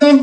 శ్రీ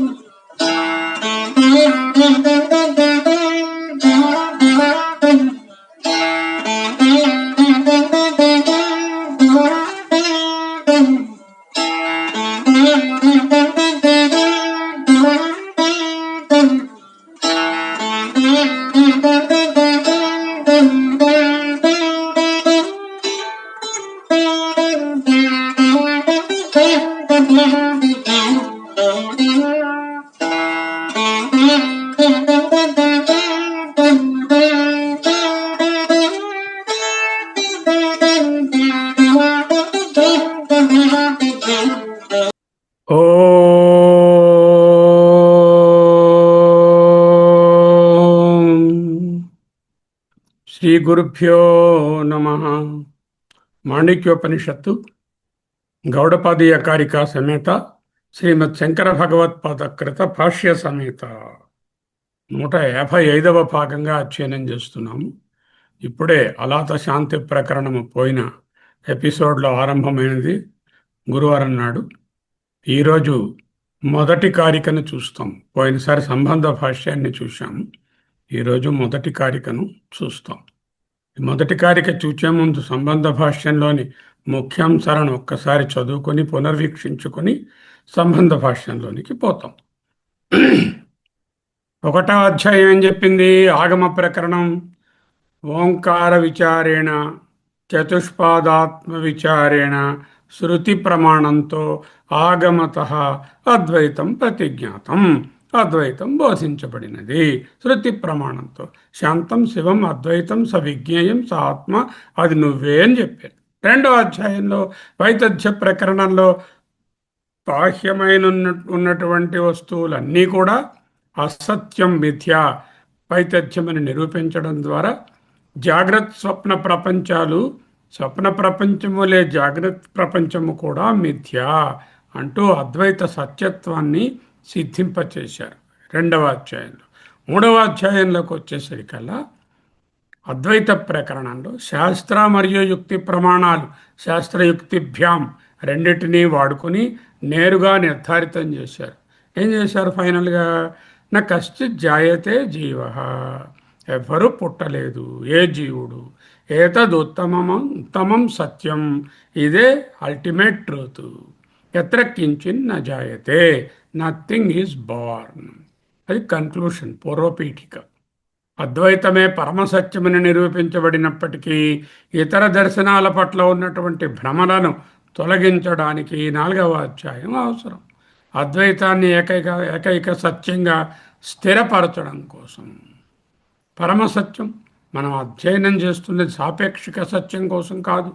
గురుభ్యో నమః. మాండిక్యోపనిషత్తు గౌడపాదీయ కారికా సమేత శ్రీమద్ శంకర భగవత్పాదకృత భాష్య సమేత 155వ భాగంగా అధ్యయనం చేస్తున్నాము. ఇప్పుడే అలాత శాంతి ప్రకరణము పోయిన ఎపిసోడ్లో ఆరంభమైనది గురువారం నాడు. ఈరోజు మొదటి కారికను చూస్తాం. పోయినసారి సంబంధ భాష్యాన్ని చూశాము. ఈరోజు మొదటి కారికను చూస్తాం. మొదటి కారిక చూచే ముందు సంబంధ భాష్యంలోని ముఖ్యాంశాలను ఒక్కసారి చదువుకొని పునర్వీక్షించుకొని సంబంధ భాష్యంలోనికి పోతాం. 1వ అధ్యాయం ఏం చెప్పింది? ఆగమ ప్రకరణం. ఓంకార విచారేణ చతుష్పాదాత్మ విచారేణ శృతి ప్రమాణంతో ఆగమతః అద్వైతం ప్రతిజ్ఞాతం, అద్వైతం బోధించబడినది శృతి ప్రమాణంతో. శాంతం శివం అద్వైతం సవిజ్ఞేయం స ఆత్మ, అది నువ్వే అని చెప్పారు. 2వ అధ్యాయంలో వైతథ్య ప్రకరణంలో బాహ్యమైన ఉన్నటువంటి వస్తువులన్నీ కూడా అసత్యం, మిథ్య, వైతథ్యమని నిరూపించడం ద్వారా జాగ్రత్త స్వప్న ప్రపంచాలు, స్వప్న ప్రపంచములే జాగ్రత్త ప్రపంచము కూడా మిథ్య అంటూ అద్వైత సత్యత్వాన్ని సిద్ధింపచేశారు 2వ అధ్యాయంలో. 3వ అధ్యాయంలోకి వచ్చేసరికల్లా అద్వైత ప్రకరణంలో శాస్త్ర మరియు యుక్తి ప్రమాణాలు, శాస్త్రయుక్తిభ్యాం రెండింటినీ వాడుకొని నేరుగా నిర్ధారితం చేశారు. ఏం చేశారు? ఫైనల్గా నా కశ్చిత్ జాయతే జీవ, ఎవ్వరూ పుట్టలేదు ఏ జీవుడు, ఏతదుత్తమం సత్యం, ఇదే అల్టిమేట్ ట్రూత్. ఎత్ర కించిన్ న జాయతే, నథింగ్ ఈజ్ బార్న్. అది కన్క్లూషన్, పూర్వపీఠిక. అద్వైతమే పరమసత్యమని నిరూపించబడినప్పటికీ ఇతర దర్శనాల పట్ల ఉన్నటువంటి భ్రమలను తొలగించడానికి 4వ అధ్యాయం అవసరం. అద్వైతాన్ని ఏకైక సత్యంగా స్థిరపరచడం కోసం. పరమసత్యం మనం అధ్యయనం చేస్తున్నది సాపేక్షిక సత్యం కోసం కాదు,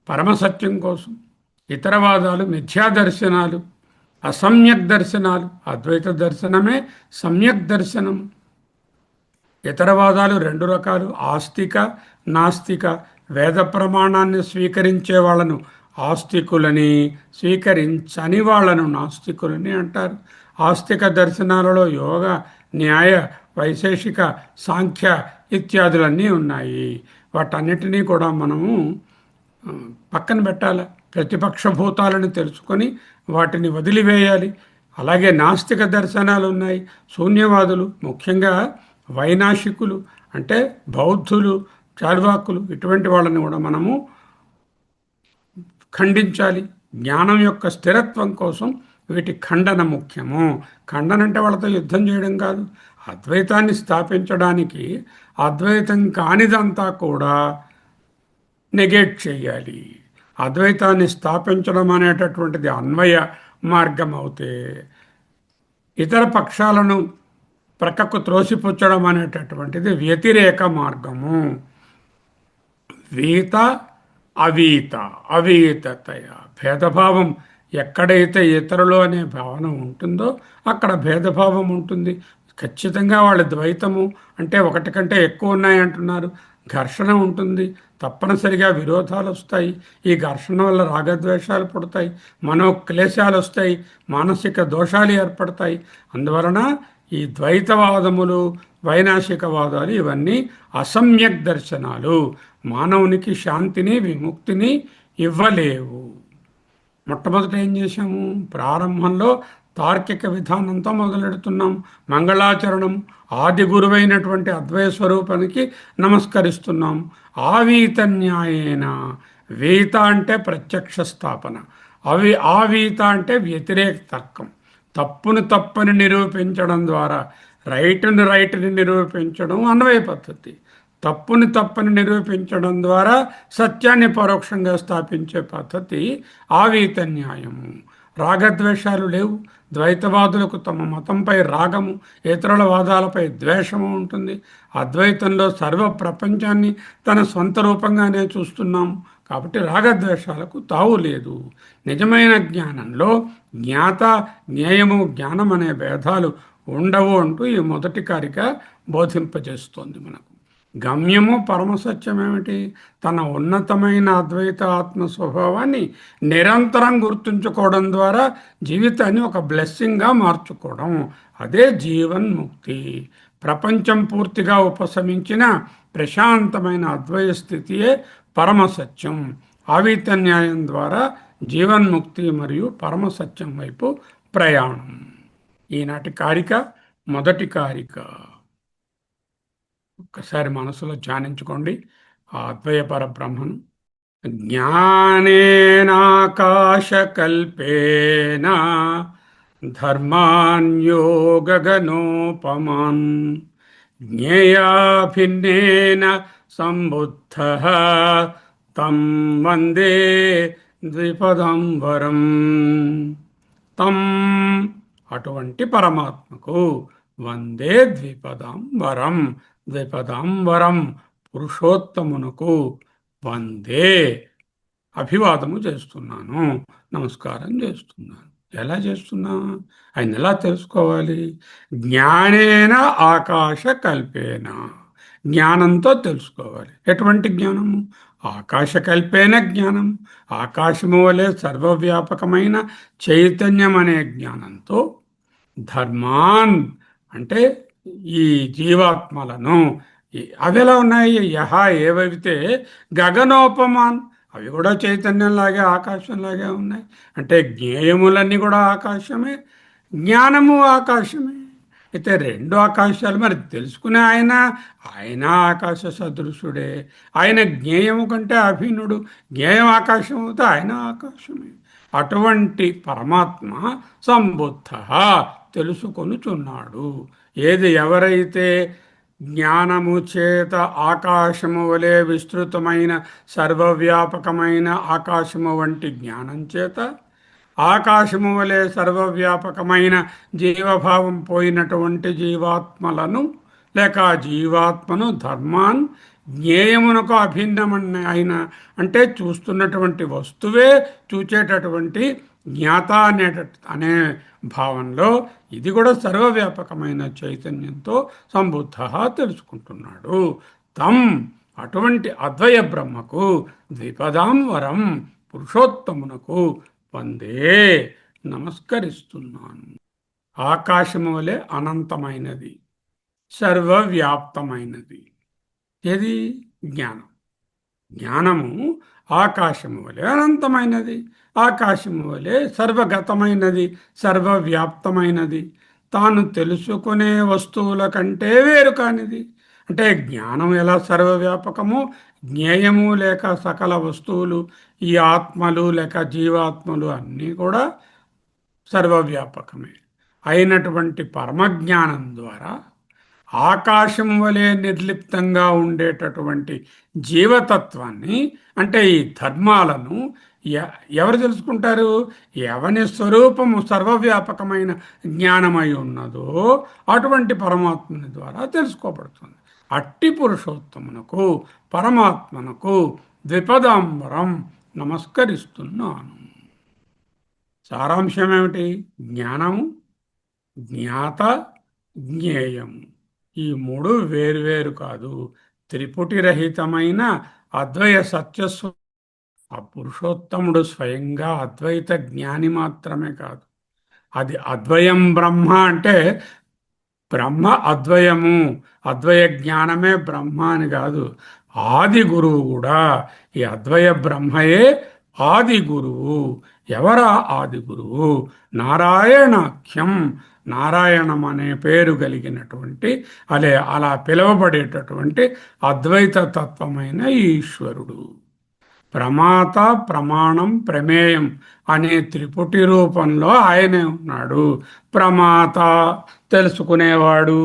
పరమసత్యం కోసం. ఇతర వాదాలు మిథ్యా దర్శనాలు, అసమ్యక్ దర్శనాలు. అద్వైత దర్శనమే సమ్యక్ దర్శనం. ఇతర వాదాలు 2 రకాలు, ఆస్తిక, నాస్తిక. వేద ప్రమాణాన్ని స్వీకరించే వాళ్ళను ఆస్తికులని, స్వీకరించని వాళ్ళను నాస్తికులని అంటారు. ఆస్తిక దర్శనాలలో యోగ, న్యాయ, వైశేషిక, సాంఖ్య ఇత్యాదులన్నీ ఉన్నాయి. వాటన్నిటినీ కూడా మనము పక్కన పెట్టాలి. ప్రతిపక్ష భూతాలను తెలుసుకొని వాటిని వదిలివేయాలి. అలాగే నాస్తిక దర్శనాలు ఉన్నాయి. శూన్యవాదులు, ముఖ్యంగా వైనాశికులు అంటే బౌద్ధులు, చార్వాకులు, ఇటువంటి వాళ్ళని కూడా మనము ఖండించాలి. జ్ఞానం యొక్క స్థిరత్వం కోసం వీటి ఖండన ముఖ్యము. ఖండన అంటే వాళ్ళతో యుద్ధం చేయడం కాదు, అద్వైతాన్ని స్థాపించడానికి అద్వైతం కానిదంతా కూడా నెగేట్ చేయాలి. అద్వైతాన్ని స్థాపించడం అనేటటువంటిది అన్వయ మార్గం అవుతే, ఇతర పక్షాలను ప్రక్కకు త్రోసిపుచ్చడం అనేటటువంటిది వ్యతిరేక మార్గము. వీత అవీత, అవీతతయ, భేదభావం ఎక్కడైతే ఇతరులు అనే భావన ఉంటుందో అక్కడ భేదభావం ఉంటుంది. ఖచ్చితంగా వాళ్ళ ద్వైతము అంటే ఒకటి కంటే ఎక్కువ ఉన్నాయంటున్నారు. ఘర్షణ ఉంటుంది, తప్పనిసరిగా విరోధాలు వస్తాయి. ఈ ఘర్షణ వల్ల రాగద్వేషాలు పుడతాయి, మనోక్లేశాలు వస్తాయి, మానసిక దోషాలు ఏర్పడతాయి. అందువలన ఈ ద్వైతవాదములు, వైనాశికవాదాలు ఇవన్నీ అసమ్యక్ దర్శనాలు. మానవునికి శాంతిని, విముక్తిని ఇవ్వలేవు. మొట్టమొదట ఏం చేశాము? ప్రారంభంలో తార్కిక విధానంతో మొదలెడుతున్నాం. మంగళాచరణం, ఆది గురువైనటువంటి అద్వయ స్వరూపానికి నమస్కరిస్తున్నాం. ఆవీత న్యాయేన, వీత అంటే ప్రత్యక్ష స్థాపన, ఆవీత అంటే వ్యతిరేక తర్కం. తప్పును తప్పని నిరూపించడం ద్వారా రైట్ని నిరూపించడం అన్వయ పద్ధతి. తప్పుని తప్పని నిరూపించడం ద్వారా సత్యాన్ని పరోక్షంగా స్థాపించే పద్ధతి ఆవీత న్యాయము. రాగద్వేషాలు లేవు. ద్వైతవాదులకు తమ మతంపై రాగము, ఇతరుల వాదాలపై ద్వేషము ఉంటుంది. అద్వైతంలో సర్వ ప్రపంచాన్ని తన సొంత రూపంగానే చూస్తున్నాం కాబట్టి రాగద్వేషాలకు తావు లేదు. నిజమైన జ్ఞానంలో జ్ఞాత, జ్ఞేయము, జ్ఞానం అనే భేదాలు ఉండవు అంటూ ఈ మొదటి కారిక బోధింపజేస్తోంది మనకు. గమ్యము పరమసత్యం ఏమిటి? తన ఉన్నతమైన అద్వైత ఆత్మ స్వభావాన్ని నిరంతరం గుర్తుంచుకోవడం ద్వారా జీవితాన్ని ఒక బ్లెస్సింగ్గా మార్చుకోవడం, అదే జీవన్ముక్తి. ప్రపంచం పూర్తిగా ఉపశమించిన ప్రశాంతమైన అద్వైత స్థితియే పరమసత్యం. ఆవిత న్యాయం ద్వారా జీవన్ముక్తి మరియు పరమసత్యం వైపు ప్రయాణం. ఈనాటి కారిక మొదటి కారిక. ఒక్కసారి మనసులో ధ్యానించుకోండి ఆ అద్వయ పరబ్రహ్మను. జ్ఞానేనాకాశకల్పేన ధర్మాన్యో గగనోపమాన్ జ్ఞేయాభిన్నేన సంబుద్ధః తం వందే ద్విపదంబరం. తం అటువంటి పరమాత్మకు వందే ద్విపదాంబరం, ద్విపదాంబరం పురుషోత్తమునకు వందే అభివాదము చేస్తున్నాను, నమస్కారం చేస్తున్నాను. ఎలా చేస్తున్నా? ఆయన ఎలా తెలుసుకోవాలి? జ్ఞానేన ఆకాశ కల్పేన, జ్ఞానంతో తెలుసుకోవాలి. ఎటువంటి జ్ఞానము? ఆకాశ కల్పేన జ్ఞానం, ఆకాశము వలె సర్వవ్యాపకమైన చైతన్యం అనే జ్ఞానంతో ధర్మాన్ అంటే ఈ జీవాత్మలను, అవి ఎలా ఉన్నాయి? యహ ఏవైతే గగనోపమాన్, అవి కూడా చైతన్యంలాగే ఆకాశంలాగే ఉన్నాయి. అంటే జ్ఞేయములన్నీ కూడా ఆకాశమే, జ్ఞానము ఆకాశమే. అయితే రెండు ఆకాశాలు. మరి తెలుసుకునే ఆయన ఆకాశ సదృశుడే. ఆయన జ్ఞేయము కంటే అభిన్నుడు. జ్ఞేయం ఆకాశం అవుతే ఆయన ఆకాశమే. అటువంటి పరమాత్మ సంబుద్ధ తెలుసుకొనుచున్నాడు. ఏది ఎవరైతే జ్ఞానము చేత ఆకాశము వలె విస్తృతమైన సర్వవ్యాపకమైన ఆకాశము వంటి జ్ఞానం చేత ఆకాశము వలె సర్వవ్యాపకమైన జీవభావం పోయినటువంటి జీవాత్మలను లేక జీవాత్మను ధర్మాన్ జ్ఞేయమునకు అభిన్నమైన అంటే చూస్తున్నటువంటి వస్తువే చూచేటటువంటి జ్ఞాత అనే భావంలో ఇది కూడా సర్వవ్యాపకమైన చైతన్యంతో సంబుద్ధ తెలుసుకుంటున్నాడు. తం అటువంటి అద్వయ బ్రహ్మకు ద్విపదాంబరం పురుషోత్తమునకు వందే నమస్కరిస్తున్నాను. ఆకాశము వలె అనంతమైనది, సర్వవ్యాప్తమైనది. ఏది? జ్ఞానం. జ్ఞానము ఆకాశము వలె అనంతమైనది, ఆకాశము వలె సర్వగతమైనది, సర్వవ్యాప్తమైనది, తాను తెలుసుకునే వస్తువుల కంటే వేరు కానిది. అంటే జ్ఞానం ఎలా సర్వవ్యాపకము, జ్ఞేయము లేక సకల వస్తువులు, ఈ ఆత్మలు లేక జీవాత్మలు అన్నీ కూడా సర్వవ్యాపకమే అయినటువంటి పరమజ్ఞానం ద్వారా ఆకాశం వలె నిర్లిప్తంగా ఉండేటటువంటి జీవతత్వాన్ని అంటే ఈ ధర్మాలను ఎవరు తెలుసుకుంటారు? ఎవని స్వరూపము సర్వవ్యాపకమైన జ్ఞానమై ఉన్నదో అటువంటి పరమాత్మని ద్వారా తెలుసుకోబడుతుంది. అట్టి పురుషోత్తమునకు పరమాత్మనకు ద్విపదాంబరం నమస్కరిస్తున్నాను. సారాంశం ఏమిటి? జ్ఞానము, జ్ఞాత, జ్ఞేయము ఈ మూడు వేరువేరు కాదు. త్రిపుటిరహితమైన అద్వయ సత్యస్వ ఆ పురుషోత్తముడు స్వయంగా అద్వైత జ్ఞాని మాత్రమే కాదు. అది అద్వయం బ్రహ్మ అంటే బ్రహ్మ అద్వయము, అద్వయ జ్ఞానమే బ్రహ్మ అని కాదు. ఆది గురువు కూడా ఈ అద్వయ బ్రహ్మయే ఆది గురువు. ఎవరా ఆది గురువు? నారాయణాఖ్యం, నారాయణం అనే పేరు కలిగినటువంటి అలా పిలువబడేటటువంటి అద్వైత తత్వమైన ఈశ్వరుడు. ప్రమాత, ప్రమాణం, ప్రమేయం అనే త్రిపుటి రూపంలో ఆయనే ఉన్నాడు. ప్రమాత తెలుసుకునేవాడు.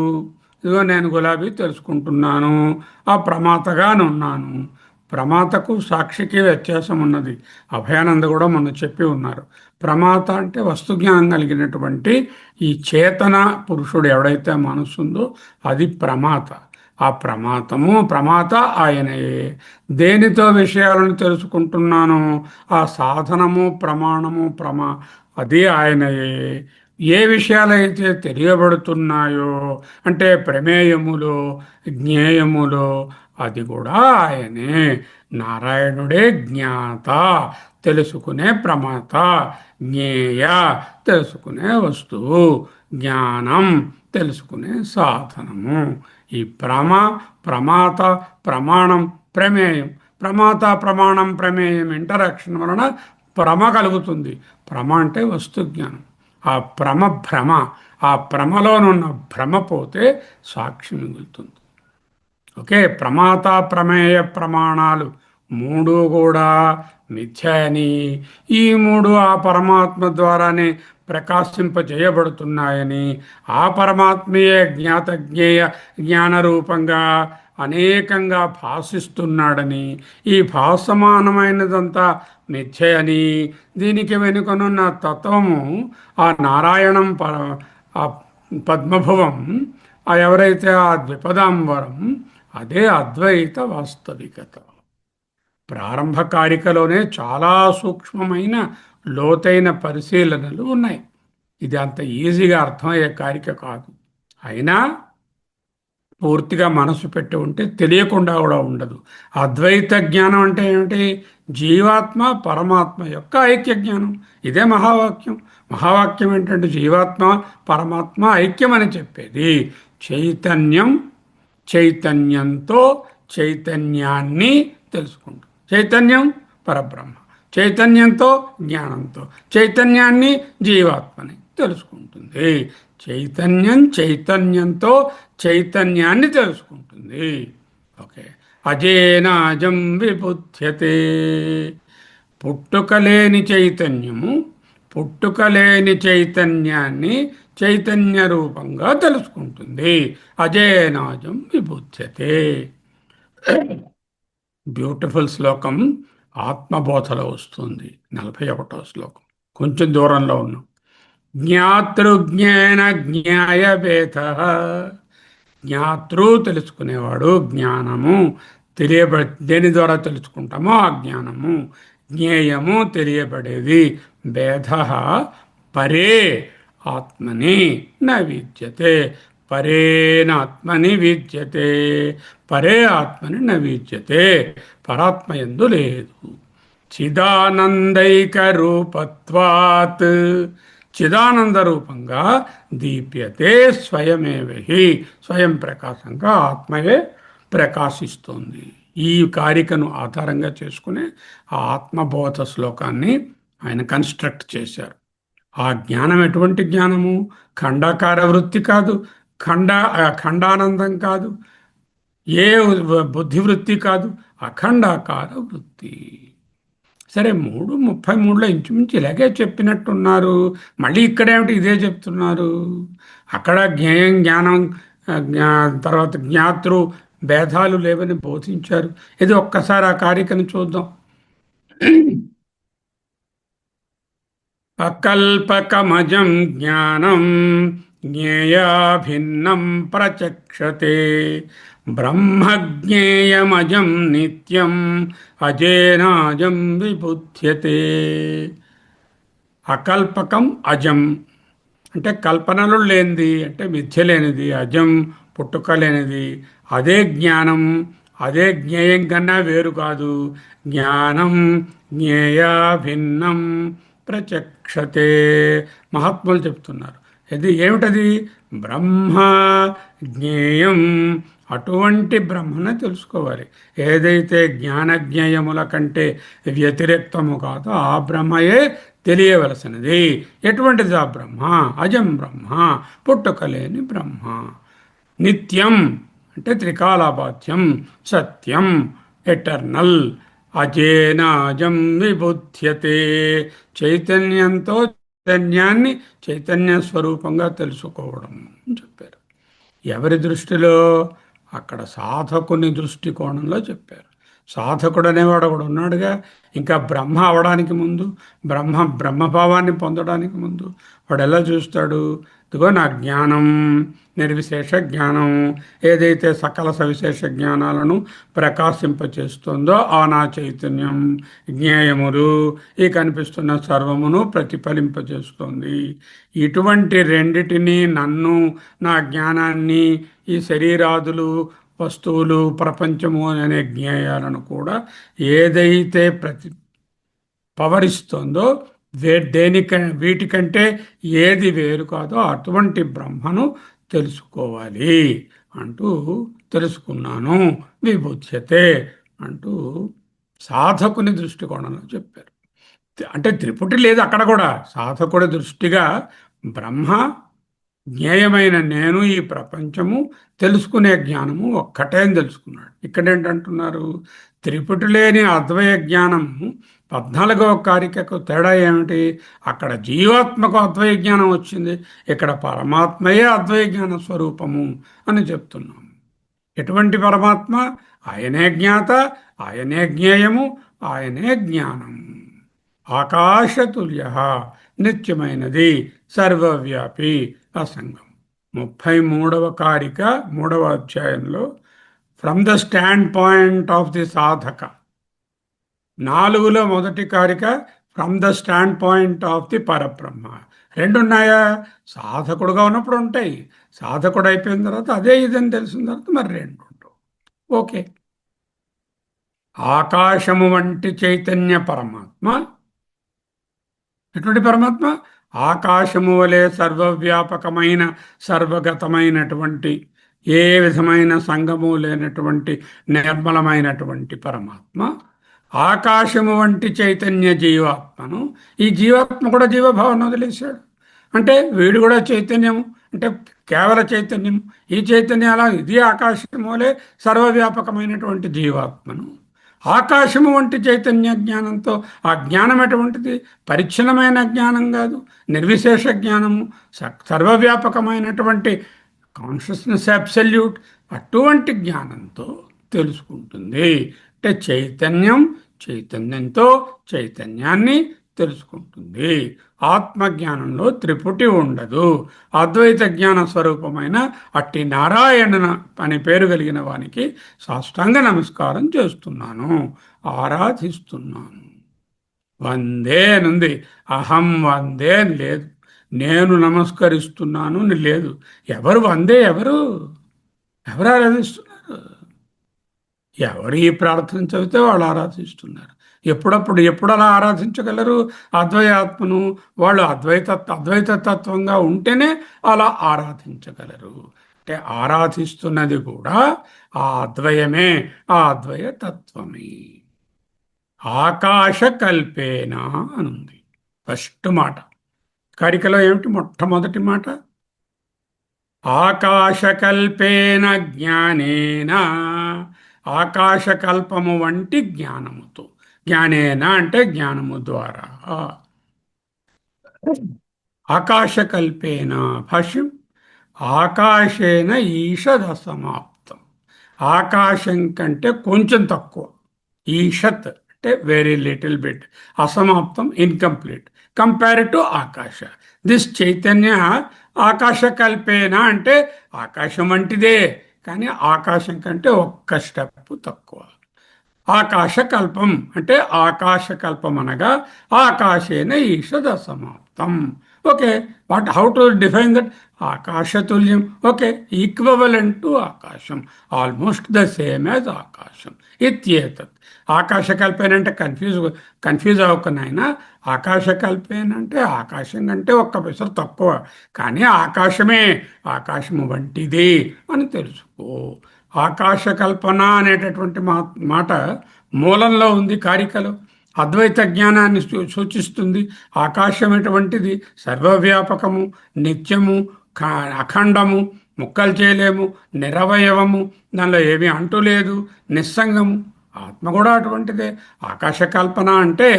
ఇదిగో నేను గులాబీ తెలుసుకుంటున్నాను, ఆ ప్రమాతగానున్నాను. ప్రమాతకు సాక్షికి వ్యత్యాసం ఉన్నది. అభయానంద కూడా మొన్న చెప్పి ఉన్నారు. ప్రమాత అంటే వస్తుజ్ఞానం కలిగినటువంటి ఈ చేతన పురుషుడు ఎవడైతే మనసు ఉందో అది ప్రమాత. ఆ ప్రమాత ఆయనయే. దేనితో విషయాలను తెలుసుకుంటున్నాను? ఆ సాధనము, ప్రమాణము, అది ఆయనయే. ఏ విషయాలైతే తెలియబడుతున్నాయో అంటే ప్రమేయములో, జ్ఞేయములో, అది కూడా ఆయనే. నారాయణుడే జ్ఞాత, తెలుసుకునే ప్రమాత. జ్ఞేయ, తెలుసుకునే వస్తువు. జ్ఞానం, తెలుసుకునే సాధనము. ఈ ప్రమాత, ప్రమాణం, ప్రమేయం, ప్రమాత, ప్రమాణం, ప్రమేయం ఇంటరాక్షన్ వలన భ్రమ కలుగుతుంది. భ్రమ అంటే వస్తు జ్ఞానం. ఆ భ్రమ, ఆ భ్రమలోనున్న భ్రమ పోతే సాక్షి మిగులుతుంది. ఓకే, ప్రమాత, ప్రమేయ, ప్రమాణాలు మూడు కూడా మిథ్య అని, ఈ మూడు ఆ పరమాత్మ ద్వారానే ప్రకాశింపజేయబడుతున్నాయని, ఆ పరమాత్మయే జ్ఞాత జ్ఞేయ జ్ఞానరూపంగా అనేకంగా భాషిస్తున్నాడని, ఈ భాసమానమైనదంతా మిథ్య అని, దీనికి వెనుకనున్న తత్వము ఆ నారాయణం ఆ పద్మభువం, ఆ ఎవరైతే ఆ ద్విపదాంబరం, అదే అద్వైత వాస్తవికత. ప్రారంభ కారికలోనే చాలా సూక్ష్మమైన లోతైన పరిశీలనలు ఉన్నాయి. ఇది అంత ఈజీగా అర్థమయ్యే కారిక కాదు. అయినా పూర్తిగా మనసు పెట్టి ఉంటే తెలియకుండా కూడా ఉండదు. అద్వైత జ్ఞానం అంటే ఏమిటి? జీవాత్మ పరమాత్మ యొక్క ఐక్య జ్ఞానం. ఇదే మహావాక్యం. మహావాక్యం ఏంటంటే జీవాత్మ పరమాత్మ ఐక్యం అని చెప్పేది. చైతన్యం చైతన్యంతో చైతన్యాన్ని తెలుసుకుంటుంది. చైతన్యం పరబ్రహ్మ, చైతన్యంతో జ్ఞానంతో చైతన్యాన్ని జీవాత్మని తెలుసుకుంటుంది. చైతన్యం చైతన్యంతో చైతన్యాన్ని తెలుసుకుంటుంది. ఓకే, అజేనాజం విబుధ్యతే. పుట్టుకలేని చైతన్యము పుట్టుకలేని చైతన్యాన్ని చైతన్య రూపంగా తెలుసుకుంటుంది. అజేనాజం విబుధ్యతే. బ్యూటిఫుల్ శ్లోకం ఆత్మబోధలో వస్తుంది. 41వ శ్లోకం. కొంచెం దూరంలో ఉన్నాం. జ్ఞాతృజ్ఞాన జ్ఞాయభేద. జ్ఞాతృ తెలుసుకునేవాడు, జ్ఞానము దేని ద్వారా తెలుసుకుంటామో ఆ జ్ఞానము, జ్ఞేయము తెలియబడేది. భేద పరే ఆత్మని న విద్యతే. పరేనాత్మని విద్యతే. పరే ఆత్మని న విద్యతే. పరాత్మ యందు లేదు. చిదానందైక రూపత్వాత్. చిదానంద రూపంగా దీప్యతే స్వయమేవహి. స్వయం ప్రకాశంగా ఆత్మయే ప్రకాశిస్తోంది. ఈ కారికను ఆధారంగా చేసుకునే ఆ ఆత్మబోధ శ్లోకాన్ని ఆయన కన్స్ట్రక్ట్ చేశారు. ఆ జ్ఞానం ఎటువంటి జ్ఞానము? ఖండాకార వృత్తి కాదు, ఖండానందం కాదు, ఏ బుద్ధి వృత్తి కాదు, అఖండాకార వృత్తి. సరే, 3:33లో ఇంచుమించు ఇలాగే చెప్పినట్టున్నారు. మళ్ళీ ఇక్కడేమిటి ఇదే చెప్తున్నారు? అక్కడ జ్ఞేయం జ్ఞానం తర్వాత జ్ఞాతృ భేదాలు లేవని బోధించారు. ఇది ఒక్కసారి ఆ కారికను చూద్దాం. అకల్పకమజం జ్ఞానం జ్ఞేయా భిన్నం ప్రచక్షతే. బ్రహ్మజ్ఞేయమజం నిత్యం అజేనాజం విబుధ్యతే. అకల్పకం అజం అంటే కల్పనలు లేనిది, అంటే మిథ్య లేనిది. అజం పుట్టుక లేనిది. అదే జ్ఞానం, అదే జ్ఞేయం కన్నా వేరు కాదు. జ్ఞానం జ్ఞేయా భిన్నం ప్రచక్షతే. మహాత్ములు చెప్తున్నారు. ఇది ఏమిటది? బ్రహ్మ జ్ఞేయం. అటువంటి బ్రహ్మను తెలుసుకోవాలి. ఏదైతే జ్ఞానజ్ఞేయముల కంటే వ్యతిరేక్తము కాదో ఆ బ్రహ్మయే తెలియవలసినది. ఎటువంటిది ఆ బ్రహ్మ? అజం బ్రహ్మ, పుట్టుకలేని బ్రహ్మ. నిత్యం అంటే త్రికాలాబాధ్యం, సత్యం ఎటర్నల్, అజేన అజం విబుధ్యతే. చైతన్యంతో చైతన్యాన్ని చైతన్య స్వరూపంగా తెలుసుకోవడం అని చెప్పారు. ఎవరి దృష్టిలో? అక్కడ సాధకుని దృష్టికోణంలో చెప్పారు. సాధకుడు అనేవాడు ఒకడు ఉన్నాడుగా. ఇంకా బ్రహ్మ అవడానికి ముందు, బ్రహ్మభావాన్ని పొందడానికి ముందు వాడు ఎలా చూస్తాడు? ఇదిగో నా జ్ఞానం, నిర్విశేష జ్ఞానం ఏదైతే సకల సవిశేష జ్ఞానాలను ప్రకాశింపచేస్తుందో ఆ నా చైతన్యం జ్ఞేయములు, ఈ కనిపిస్తున్న సర్వమును ప్రతిఫలింపచేస్తుంది. ఇటువంటి రెండిటిని, నన్ను, నా జ్ఞానాన్ని, ఈ శరీరాదులు, వస్తువులు, ప్రపంచము అనే జ్ఞేయాలను కూడా ఏదైతే పవరిస్తుందో, వీటికంటే ఏది వేరు కాదో అటువంటి బ్రహ్మను తెలుసుకోవాలి అంటూ, తెలుసుకున్నాను విబుధ్యతే అంటూ సాధకుని దృష్టికోణంలో చెప్పారు. అంటే త్రిపుటి లేదు అక్కడ కూడా. సాధకుడి దృష్టిగా బ్రహ్మ, జ్ఞేయమైన నేను, ఈ ప్రపంచము, తెలుసుకునే జ్ఞానము ఒక్కటే అని తెలుసుకున్నాడు. ఇక్కడేంటంటున్నారు? త్రిపుటి లేని అద్వయ జ్ఞానము 14వ కారికకు తేడా ఏమిటి? అక్కడ జీవాత్మకు అద్వయ జ్ఞానం వచ్చింది, ఇక్కడ పరమాత్మయే అద్వయ జ్ఞాన స్వరూపము అని చెప్తున్నాం. ఎటువంటి పరమాత్మ? ఆయనే జ్ఞాత, ఆయనే జ్ఞేయము, ఆయనే జ్ఞానం. ఆకాశతుల్య, నిత్యమైనది, సర్వవ్యాపి, అసంగం. 33వ కారిక 3వ అధ్యాయంలో from the standpoint of the సాధక. 4లో మొదటి కారిక from the standpoint of the పరబ్రహ్మ. రెండున్నాయా? సాధకుడుగా ఉన్నప్పుడు ఉంటాయి, సాధకుడు అయిపోయిన తర్వాత అదే ఇదని తెలిసిన తర్వాత మరి రెండు ఉండవు. ఓకే. ఆకాశము వంటి చైతన్య పరమాత్మ. ఎటువంటి పరమాత్మ? ఆకాశము వలె సర్వవ్యాపకమైన, సర్వగతమైనటువంటి, ఏ విధమైన సంగము లేనటువంటి నిర్మలమైనటువంటి పరమాత్మ. ఆకాశము వంటి చైతన్య జీవాత్మను, ఈ జీవాత్మ కూడా జీవభావన వదిలేశాడు. అంటే వీడు కూడా చైతన్యము, అంటే కేవల చైతన్యం. ఈ చైతన్యం అలా, ఇది ఆకాశములే సర్వవ్యాపకమైనటువంటి జీవాత్మను ఆకాశము వంటి చైతన్య జ్ఞానంతో, ఆ జ్ఞానం ఎటువంటిది? పరిచ్ఛిన్నమైన జ్ఞానం కాదు, నిర్విశేష జ్ఞానము, సర్వవ్యాపకమైనటువంటి కాన్షియస్నెస్, అబ్సల్యూట్. అటువంటి జ్ఞానంతో తెలుసుకుంటుంది. అంటే చైతన్యం చైతన్యంతో చైతన్యాన్ని తెలుసుకుంటుంది. ఆత్మజ్ఞానంలో త్రిపుటి ఉండదు. అద్వైత జ్ఞాన స్వరూపమైన అట్టి నారాయణ అని పేరు కలిగిన వానికి సాష్టాంగ నమస్కారం చేస్తున్నాను, ఆరాధిస్తున్నాను. వందే అనుంది, అహం వందే అని లేదు. నేను నమస్కరిస్తున్నాను అని లేదు. ఎవరు వందే? ఎవరు ఆరాధిస్తున్నారు? ఎవరు ఈ ప్రార్థన చదివితే వాళ్ళు ఆరాధిస్తున్నారు. ఎప్పుడు అలా ఆరాధించగలరు అద్వైతాత్మను? వాళ్ళు అద్వైత తత్వంగా ఉంటేనే అలా ఆరాధించగలరు. అంటే ఆరాధిస్తున్నది కూడా ఆ అద్వయమే, ఆ అద్వయ తత్వమే. ఆకాశ కల్పేన అనుంది ఫస్ట్ మాట. కారికలో ఏమిటి మొట్టమొదటి మాట? ఆకాశకల్పేన జ్ఞానేన, ఆకాశకల్పము వంటి జ్ఞానముతో. జ్ఞానేన అంటే జ్ఞానము ద్వారా. ఆకాశకల్పేన భాష్యం, ఆకాశేన ఈషద్ అసమాప్తం. ఆకాశం కంటే కొంచెం తక్కువ. ఈషత్ అంటే వెరీ లిటిల్ బిట్, అసమాప్తం ఇన్కంప్లీట్, కంపేర్ టు ఆకాశ. దిస్ చైతన్య ఆకాశ కల్పేన అంటే ఆకాశం వంటిదే, కానీ ఆకాశం కంటే ఒక్క స్టెప్ తక్కువ. ఆకాశకల్పం అంటే ఆకాశకల్పం అనగా ఆకాశేన ఈషద్ అసమాప్తం. Okay, how to define that? ఆకాశతుల్యం. ఓకే, ఈక్వలెంట్ టు ఆకాశం, ఆల్మోస్ట్ ద సేమ్ యాజ్ ఆకాశం. ఇత్యేతత్. ఆకాశకల్పేన అంటే కన్ఫ్యూజ్ అవ్వకనైనా, ఆకాశకల్పేన అంటే ఆకాశం కంటే ఒక్క పిసరు తక్కువ, కానీ ఆకాశమే, ఆకాశము వంటిది అని తెలుసుకో. ఆకాశకల్పన అనేటటువంటి మాట మూలంలో ఉంది కారికలో. అద్వైత జ్ఞానాన్ని సూచిస్తుంది. ఆకాశం ఎటువంటిది? సర్వవ్యాపకము, నిత్యము, అఖండము, ముక్కలు చేయలేము, నిరవయవము, దానిలో ఏమీ అంటూ లేదు, నిస్సంగము. ఆత్మ కూడా అటువంటిదే. ఆకాశ కల్పన అంటే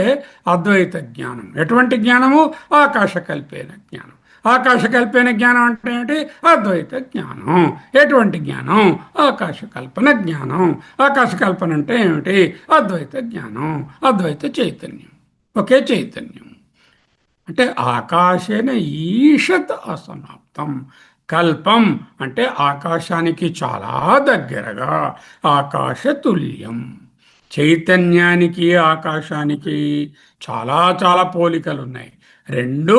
అద్వైత జ్ఞానం. ఎటువంటి జ్ఞానము? ఆకాశ కల్పేన జ్ఞానం. ఆకాశ కల్పన జ్ఞానం అంటే ఏంటి? అద్వైత జ్ఞానం. ఎటువంటి జ్ఞానం? ఆకాశ కల్పన జ్ఞానం. ఆకాశ కల్పన అంటే ఏమిటి? అద్వైత జ్ఞానం, అద్వైత చైతన్యం, ఒకే చైతన్యం. అంటే ఆకాశేన ఈషత్ అసమాప్తం. కల్పం అంటే ఆకాశానికి చాలా దగ్గరగా, ఆకాశ తుల్యం. చైతన్యానికి ఆకాశానికి చాలా చాలా పోలికలు ఉన్నాయి. రెండు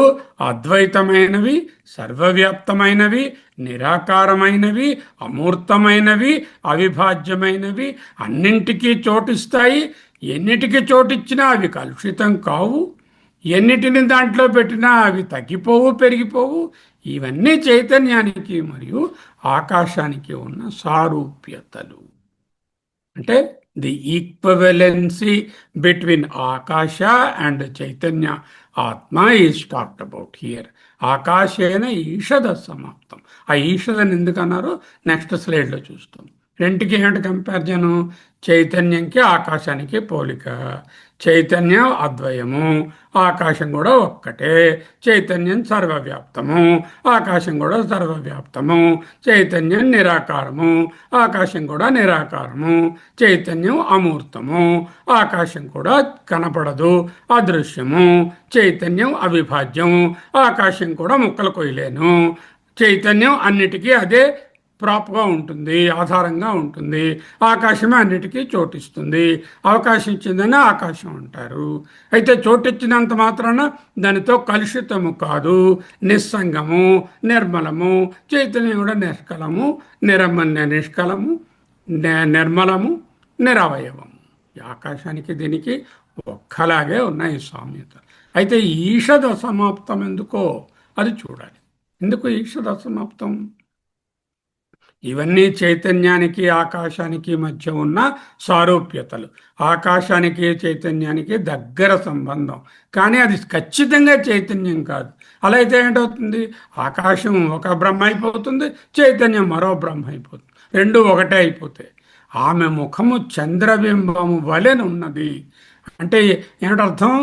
అద్వైతమైనవి, సర్వవ్యాప్తమైనవి, నిరాకారమైనవి, అమూర్తమైనవి, అవిభాజ్యమైనవి, అన్నింటికీ చోటిస్తాయి. ఎన్నిటికీ చోటిచ్చినా అవి కలుషితం కావు. ఎన్నిటిని దాంట్లో పెట్టినా అవి తగ్గిపోవు, పెరిగిపోవు. ఇవన్నీ చైతన్యానికి మరియు ఆకాశానికి ఉన్న సారూప్యతలు. అంటే ది ఈక్వవెలెన్సీ బిట్వీన్ ఆకాశ అండ్ చైతన్య ఆత్మ ఈజ్ టాక్డ్ అబౌట్ హియర్. ఆకాశేన ఈషద సమాప్తం. ఆ ఈషదని ఎందుకన్నారో నెక్స్ట్ స్లైడ్లో చూస్తాం. రెండుకి ఏంటి కంపారిజను? చైతన్యంకి ఆకాశానికి పోలిక. చైతన్యం అద్వయము, ఆకాశం కూడా ఒక్కటే. చైతన్యం సర్వవ్యాప్తము, ఆకాశం కూడా సర్వవ్యాప్తము. చైతన్యం నిరాకారము, ఆకాశం కూడా నిరాకారము. చైతన్యం అమూర్తము, ఆకాశం కూడా కనపడదు, అదృశ్యము. చైతన్యం అవిభాజ్యము, ఆకాశం కూడా ముక్కలు కొయ్యలేను. చైతన్యం అన్నిటికీ అదే ప్రాప్గా ఉంటుంది, ఆధారంగా ఉంటుంది. ఆకాశమే అన్నిటికీ చోటిస్తుంది. అవకాశం ఇచ్చిందని ఆకాశం అంటారు. అయితే చోటిచ్చినంత మాత్రాన దానితో కలుషితము కాదు, నిస్సంగము, నిర్మలము. చైతన్యం కూడా నిష్కలము, నిష్కలము, నిర్మలము, నిరవయవము. ఈ ఆకాశానికి దీనికి ఒక్కలాగే ఉన్నాయి సామ్యత. అయితే ఈషద సమాప్తం ఎందుకో అది చూడాలి. ఎందుకు ఈషద సమాప్తం? ఇవన్నీ చైతన్యానికి ఆకాశానికి మధ్య ఉన్న సారూప్యతలు. ఆకాశానికి చైతన్యానికి దగ్గర సంబంధం, కానీ అది ఖచ్చితంగా చైతన్యం కాదు. అలా అయితే ఏంటవుతుంది? ఆకాశం ఒక బ్రహ్మ అయిపోతుంది, చైతన్యం మరో బ్రహ్మ అయిపోతుంది. రెండు ఒకటే అయిపోతాయి. ఆమె ముఖము చంద్రబింబము వలెనున్నది అంటే ఏమిటర్థం?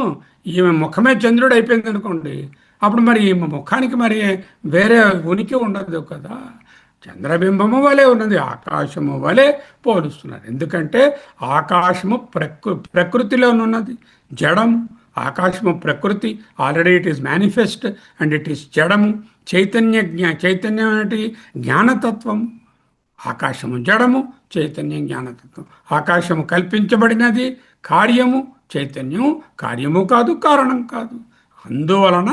ఈమె ముఖమే చంద్రుడు అయిపోయింది అనుకోండి, అప్పుడు మరి ఈమె ముఖానికి మరి వేరే ఉనికి ఉండదు కదా. చంద్రబింబము వలె ఉన్నది, ఆకాశము వలె పోలుస్తున్నారు. ఎందుకంటే ఆకాశము ప్రకృతిలోనున్నది, జడము. ఆకాశము ప్రకృతి, already it is manifest and it is జడము. చైతన్యం ఏంటి? జ్ఞానతత్వం. ఆకాశము జడము, చైతన్యం జ్ఞానతత్వం. ఆకాశము కల్పించబడినది, కార్యము. చైతన్యం కార్యము కాదు, కారణం కాదు. అందువలన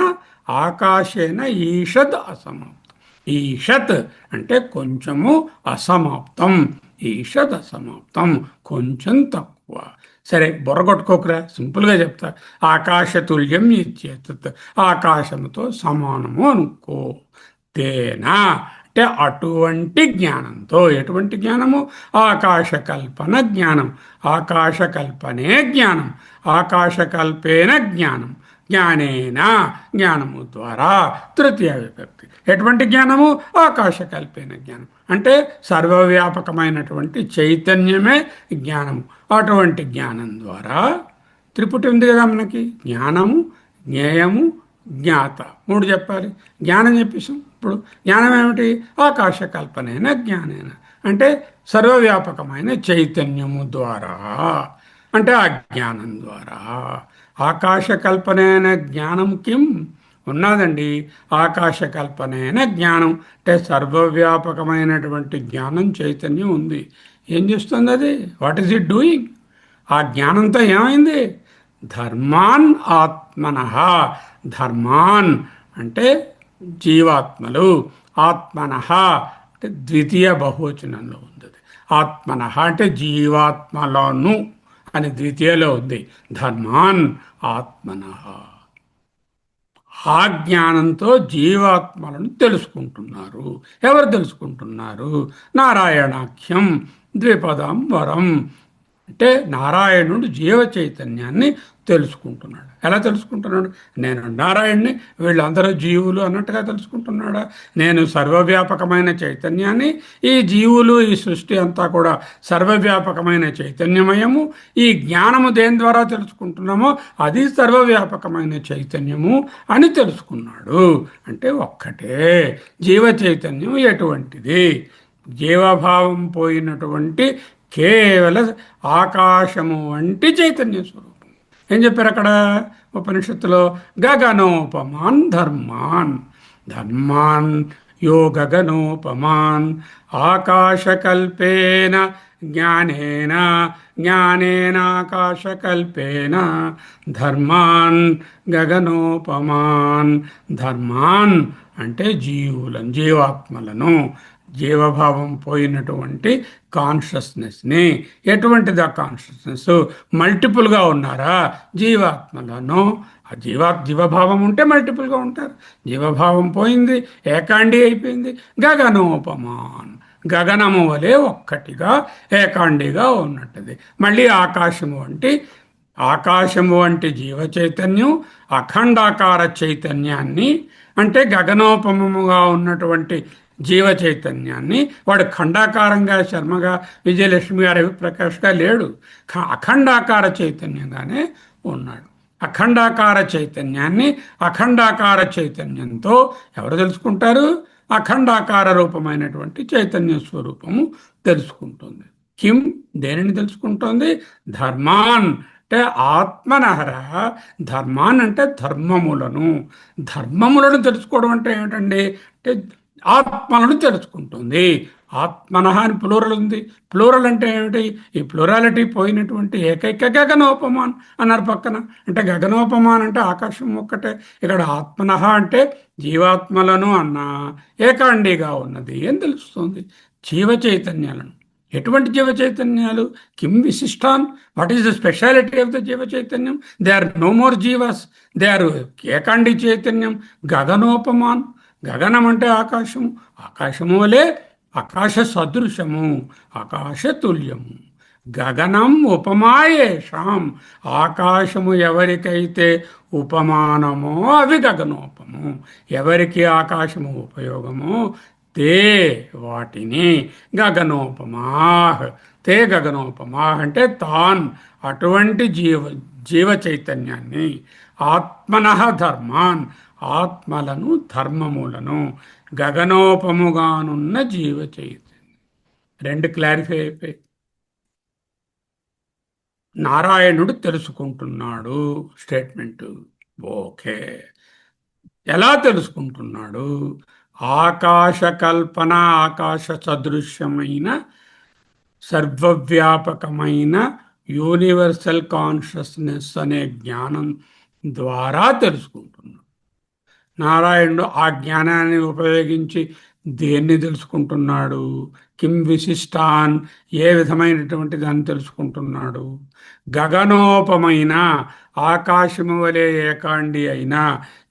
ఆకాశేన ఈషద్ అసమాప్తం. ఈషత్ అంటే కొంచెము, అసమాప్తం. ఈషద్ అసమాప్తం, కొంచెం తక్కువ. సరే, బొర్రగొట్టుకోకురా, సింపుల్గా చెప్తా. ఆకాశతుల్యం ఇచ్చేతత్, ఆకాశముతో సమానము అనుకో. తేనా అంటే అటువంటి జ్ఞానంతో. ఎటువంటి జ్ఞానము? ఆకాశకల్పన జ్ఞానం. ఆకాశకల్పనే జ్ఞానం, ఆకాశకల్పేన జ్ఞానం. జ్ఞానేన జ్ఞానము ద్వారా. తృతీయ విభక్తి. ఎటువంటి జ్ఞానము? ఆకాశకల్పేన జ్ఞానం అంటే సర్వవ్యాపకమైనటువంటి చైతన్యమే జ్ఞానము. అటువంటి జ్ఞానం ద్వారా త్రిపుటి ఉంది కదా మనకి. జ్ఞానము, జ్ఞేయము, జ్ఞాత, మూడు చెప్పాలి. జ్ఞానం చెప్పేసాం. ఇప్పుడు జ్ఞానం ఏమిటి? ఆకాశకల్పనైన జ్ఞానేన అంటే సర్వవ్యాపకమైన చైతన్యము ద్వారా, అంటే ఆ జ్ఞానం ద్వారా. ఆకాశకల్పనైన జ్ఞానం కిం ఉన్నదండి. ఆకాశకల్పనైన జ్ఞానం అంటే సర్వవ్యాపకమైనటువంటి జ్ఞానం, చైతన్యం ఉంది. ఏం చేస్తుంది అది? What is it doing? ఆ జ్ఞానంతో ఏమైంది? ధర్మాన్ ఆత్మనః. ధర్మాన్ అంటే జీవాత్మలు, ఆత్మనః అంటే ద్వితీయ బహువచనంలో ఉంది. ఆత్మనః అంటే జీవాత్మలోను అని ద్వితీయలో ఉంది. ధర్మాన్ ఆత్మనః. ఆ జ్ఞానంతో జీవాత్మలను తెలుసుకుంటున్నారు. ఎవరు తెలుసుకుంటున్నారు? నారాయణాఖ్యం ద్విపదం వరం. అంటే నారాయణుడు జీవ చైతన్యాన్ని తెలుసుకుంటున్నాడు. ఎలా తెలుసుకుంటున్నాడు? నేను నారాయణ్ణి, వీళ్ళందరూ జీవులు అన్నట్టుగా తెలుసుకుంటున్నాడా? నేను సర్వవ్యాపకమైన చైతన్యాన్ని, ఈ జీవులు ఈ సృష్టి అంతా కూడా సర్వవ్యాపకమైన చైతన్యమయము, ఈ జ్ఞానము దేని ద్వారా తెలుసుకుంటున్నామో అది సర్వవ్యాపకమైన చైతన్యము అని తెలుసుకున్నాడు. అంటే ఒక్కటే జీవ చైతన్యం ఎటువంటిది? జీవభావం పోయినటువంటి కేవల ఆకాశము వంటి చైతన్య స్వరూపం. ఏం చెప్పారు అక్కడ ఉపనిషత్తులో? గగనోపమాన్ ధర్మాన్, ధర్మాన్ యో గగనోపమాన్ ఆకాశకల్పేన జ్ఞానేన, జ్ఞానేనాకాశకల్పేన ధర్మాన్ గగనోపమాన్. ధర్మాన్ అంటే జీవులను, జీవాత్మలను, జీవభావం పోయినటువంటి కాన్షియస్నెస్ని. ఎటువంటిది ఆ కాన్షియస్నెస్? మల్టిపుల్గా ఉన్నారా జీవాత్మలను? ఆ జీవభావం ఉంటే మల్టిపుల్గా ఉంటారు. జీవభావం పోయింది, ఏకాండి అయిపోయింది. గగనోపమాన్, గగనము వలె ఒక్కటిగా ఏకాండిగా ఉన్నట్టుది. మళ్ళీ ఆకాశము వంటి, ఆకాశము వంటి జీవ చైతన్యం అఖండాకార చైతన్యాన్ని, అంటే గగనోపమముగా ఉన్నటువంటి జీవ చైతన్యాన్ని వాడు ఖండాకారంగా శర్మగా, విజయలక్ష్మి గారు, రవిప్రకాష్గా లేడు. అఖండాకార చైతన్యంగానే ఉన్నాడు. అఖండాకార చైతన్యాన్ని అఖండాకార చైతన్యంతో ఎవరు తెలుసుకుంటారు? అఖండాకార రూపమైనటువంటి చైతన్య స్వరూపము తెలుసుకుంటుంది. కిం, దేనిని తెలుసుకుంటోంది? ధర్మాన్ అంటే ఆత్మనహర. ధర్మాన్ అంటే ధర్మములను. ధర్మములను తెలుసుకోవడం అంటే ఏమిటండి? అంటే ఆత్మలను తెలుసుకుంటుంది. ఆత్మనః అని ప్లూరల్ ఉంది. ప్లూరల్ అంటే ఏమిటి? ఈ ప్లూరాలిటీ పోయినటువంటి ఏకైక గగనోపమాన్ అన్నారు పక్కన. అంటే గగనోపమాన్ అంటే ఆకాశం ఒక్కటే. ఇక్కడ ఆత్మనః అంటే జీవాత్మలను అన్నా ఏకాండిగా ఉన్నది అని తెలుస్తుంది. జీవ చైతన్యాలను. ఎటువంటి జీవ చైతన్యాలు? కిం విశిష్టాన్, what is the speciality of the జీవ చైతన్యం? దే ఆర్ నో మోర్ జీవాస్, దే ఆర్ ఏకాండి చైతన్యం. గగనోపమాన్, గగనం అంటే ఆకాశము, ఆకాశము వలె ఆకాశ సదృశము, ఆకాశ తుల్యము. గగనం ఉపమాయేషాం, ఆకాశము ఎవరికైతే ఉపమానమో అవి గగనోపము. ఎవరికి ఆకాశము ఉపయోగమో తే వాటిని గగనోపమాహ్. తే గగనోపమాహ్ అంటే తాన్, అటువంటి జీవ చైతన్యాన్ని. ఆత్మనః ధర్మాన్, ఆత్మలను ధర్మములను. గగనోపముగానున్న జీవ చైతన్యం. రెండు క్లారిఫై అయిపోయి. నారాయణుడు తెలుసుకుంటున్నాడు స్టేట్మెంటు. ఓకే, ఎలా తెలుసుకుంటున్నాడు? ఆకాశ కల్పన, ఆకాశ సదృశ్యమైన సర్వవ్యాపకమైన యూనివర్సల్ కాన్షియస్నెస్ అనే జ్ఞానం ద్వారా తెలుసుకుంటున్నాడు. నారాయణుడు ఆ జ్ఞానాన్ని ఉపయోగించి దేన్ని తెలుసుకుంటున్నాడు? కిం విశిష్టాన్, ఏ విధమైనటువంటి దాన్ని తెలుసుకుంటున్నాడు? గగనోపమైన, ఆకాశము వలె ఏకాండి అయిన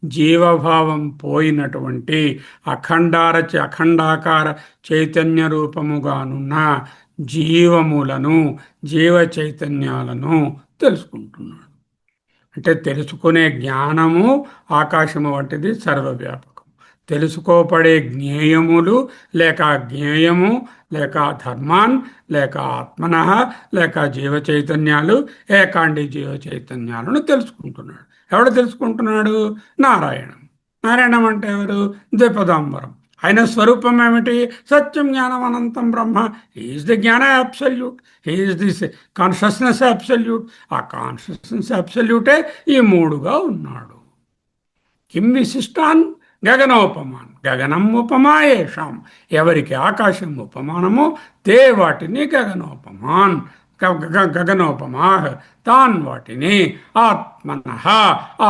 జీవభావం పోయినటువంటి అఖండాకార చైతన్య రూపముగానున్న జీవములను, జీవ చైతన్యాలను తెలుసుకుంటున్నాడు. అంటే తెలుసుకునే జ్ఞానము ఆకాశము వంటిది, సర్వవ్యాపకం. తెలుసుకోబడే జ్ఞేయములు లేక జ్ఞేయము లేక ధర్మాన్ లేక ఆత్మనః లేక జీవ చైతన్యాలు, ఏకాండి జీవ చైతన్యాలను తెలుసుకుంటున్నాడు. ఎవడు తెలుసుకుంటున్నాడు? నారాయణం. నారాయణం అంటే ఎవరు? ద్విపదాంబరం. ఆయన స్వరూపం ఏమిటి? సత్యం జ్ఞానం అనంతం బ్రహ్మ. ఈజ్ ది జ్ఞాన absolute, is this consciousness absolute. ఆ కాన్షియస్నెస్ అబ్సల్యూటే ఈ మూడుగా ఉన్నాడు. కిం విశిష్టాన్ గగనోపమాన్, గగనం ఉపమాయేషాం, ఎవరికి ఆకాశం ఉపమానమో తే వాటిని గగనోపమాన్, గగనోపమాహ్ తాన్ వాటిని, ఆత్మనః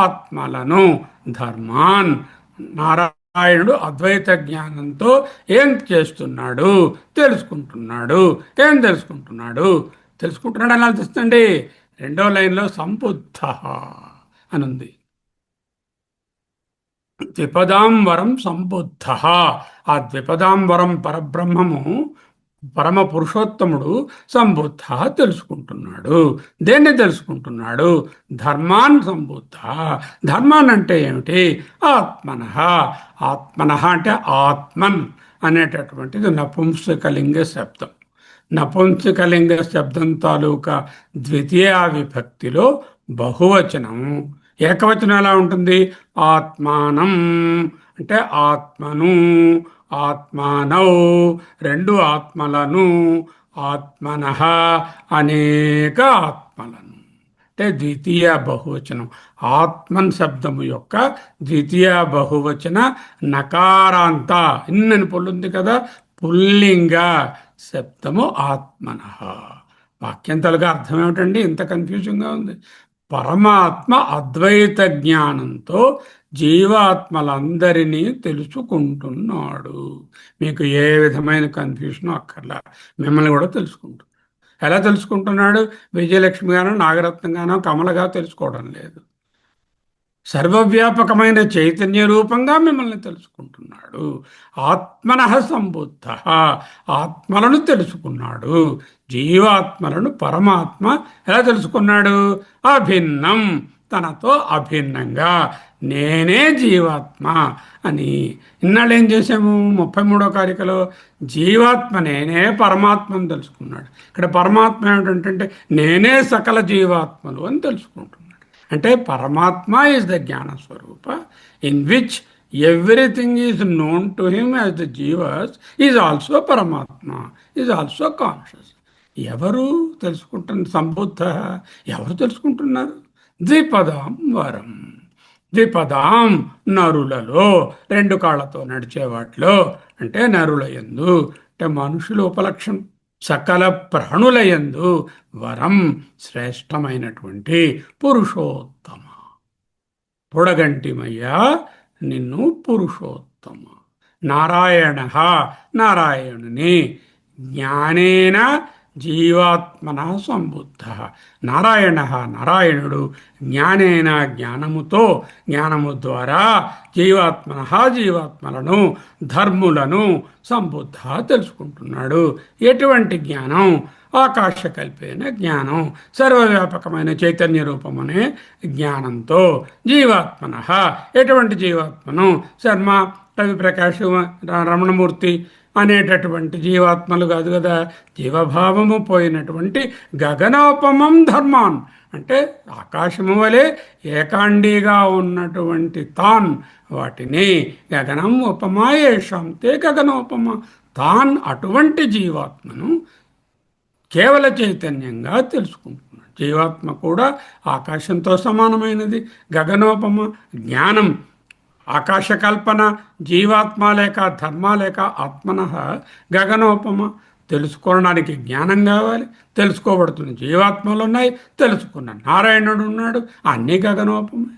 ఆత్మలను, ధర్మాన్. నారాయణుడు అద్వైత జ్ఞానంతో ఏం చేస్తున్నాడు? తెలుసుకుంటున్నాడు. ఏం తెలుసుకుంటున్నాడు? తెలుసుకుంటున్నాడు అని తెలుస్తుంది. రెండో లైన్లో సంబుద్ధ అని ఉంది. ద్విపదాంబరం సంబుద్ధ. ఆ ద్విపదాంబరం పరబ్రహ్మము పరమ పురుషోత్తముడు సంబుద్ధ తెలుసుకుంటున్నాడు. దేన్ని తెలుసుకుంటున్నాడు? ధర్మాన్ సంబుద్ధ. ధర్మాన్ అంటే ఏమిటి? ఆత్మన. ఆత్మన అంటే ఆత్మన్ అనేటటువంటిది నపుంసకలింగ శబ్దం. నపుంసకలింగ శబ్దం తాలూకా ద్వితీయ విభక్తిలో బహువచనం. ఏకవచనం ఎలా ఉంటుంది? ఆత్మానం అంటే ఆత్మను, ఆత్మానౌ రెండు ఆత్మలను, ఆత్మనః అనేక ఆత్మలను. అంటే ద్వితీయ బహువచనం. ఆత్మన్ శబ్దము యొక్క ద్వితీయ బహువచన నకారాంత ఇన్నని పొల్లుంది కదా, పుల్లింగ శబ్దము ఆత్మనః. వాక్యంతలుగా అర్థం ఏమిటండి? ఇంత కన్ఫ్యూజింగ్గా ఉంది. పరమాత్మ అద్వైత జ్ఞానంతో జీవాత్మలందరినీ తెలుసుకుంటున్నాడు. మీకు ఏ విధమైన కన్ఫ్యూషన్ అక్కర్లా, మిమ్మల్ని కూడా తెలుసుకుంటున్నాడు. ఎలా తెలుసుకుంటున్నాడు? విజయలక్ష్మి గానో నాగరత్నం గానో కమలగా తెలుసుకోవడం లేదు. సర్వవ్యాపకమైన చైతన్య రూపంగా మిమ్మల్ని తెలుసుకుంటున్నాడు. ఆత్మనః సంబుద్ధ. ఆత్మలను తెలుసుకున్నాడు. జీవాత్మలను పరమాత్మ ఎలా తెలుసుకున్నాడు? అభిన్నం, తనతో అభిన్నంగా. నేనే జీవాత్మ అని. ఇన్నాళ్ళు ఏం చేసాము? 33వ కారికలో జీవాత్మ నేనే పరమాత్మను తెలుసుకున్నాడు. ఇక్కడ పరమాత్మ ఏమిటంటే నేనే సకల జీవాత్మలు అని తెలుసుకుంటున్నాడు. అంటే పరమాత్మ ఈజ్ ద జ్ఞాన స్వరూప in which everything is known to him as the జీవస్ ఈజ్ ఆల్సో పరమాత్మ, ఈజ్ ఆల్సో కాన్షియస్. ఎవరు తెలుసుకుంటున్న సంబుద్ధ? ఎవరు తెలుసుకుంటున్నారు? ద్విపదాం వరం. ద్విపదాం నరులలో, రెండు కాళ్ళతో నడిచే వాటిలో, అంటే నరుల యందు, అంటే మనుషులు ఉపలక్షణం. సకల ప్రాణుల యందు వరం శ్రేష్టమైనటువంటి పురుషోత్తమ. పొడగంటిమయ్యా నిన్ను పురుషోత్తమ. నారాయణ, నారాయణుని. జ్ఞానేన జీవాత్మన సంబుద్ధ. నారాయణ, నారాయణుడు జ్ఞానేన జ్ఞానముతో, జ్ఞానము ద్వారా జీవాత్మన జీవాత్మలను, ధర్ములను సంబుద్ధ తెలుసుకుంటున్నాడు. ఎటువంటి జ్ఞానం? ఆకాశకల్పైన జ్ఞానం, సర్వవ్యాపకమైన చైతన్య రూపమనే జ్ఞానంతో. జీవాత్మన, ఎటువంటి జీవాత్మను? శర్మ, రవిప్రకాశ్, రమణమూర్తి అనేటటువంటి జీవాత్మలు కాదు కదా. జీవభావము పోయినటువంటి గగనోపమం ధర్మాన్, అంటే ఆకాశము వలె ఏకాండీగా ఉన్నటువంటి తాన్, వాటిని గగనం ఉపమాయేషాం తే గగనోపమ. తాన్ అటువంటి జీవాత్మను కేవల చైతన్యంగా తెలుసుకుంటున్నాడు. జీవాత్మ కూడా ఆకాశంతో సమానమైనది. గగనోపమ జ్ఞానం, ఆకాశకల్పన. జీవాత్మ లేక ధర్మ లేక ఆత్మన గగనోపమ. తెలుసుకోవడానికి జ్ఞానం కావాలి. తెలుసుకోబడుతున్న జీవాత్మలు ఉన్నాయి, తెలుసుకున్న నారాయణుడు ఉన్నాడు. అన్నీ గగనోపమే,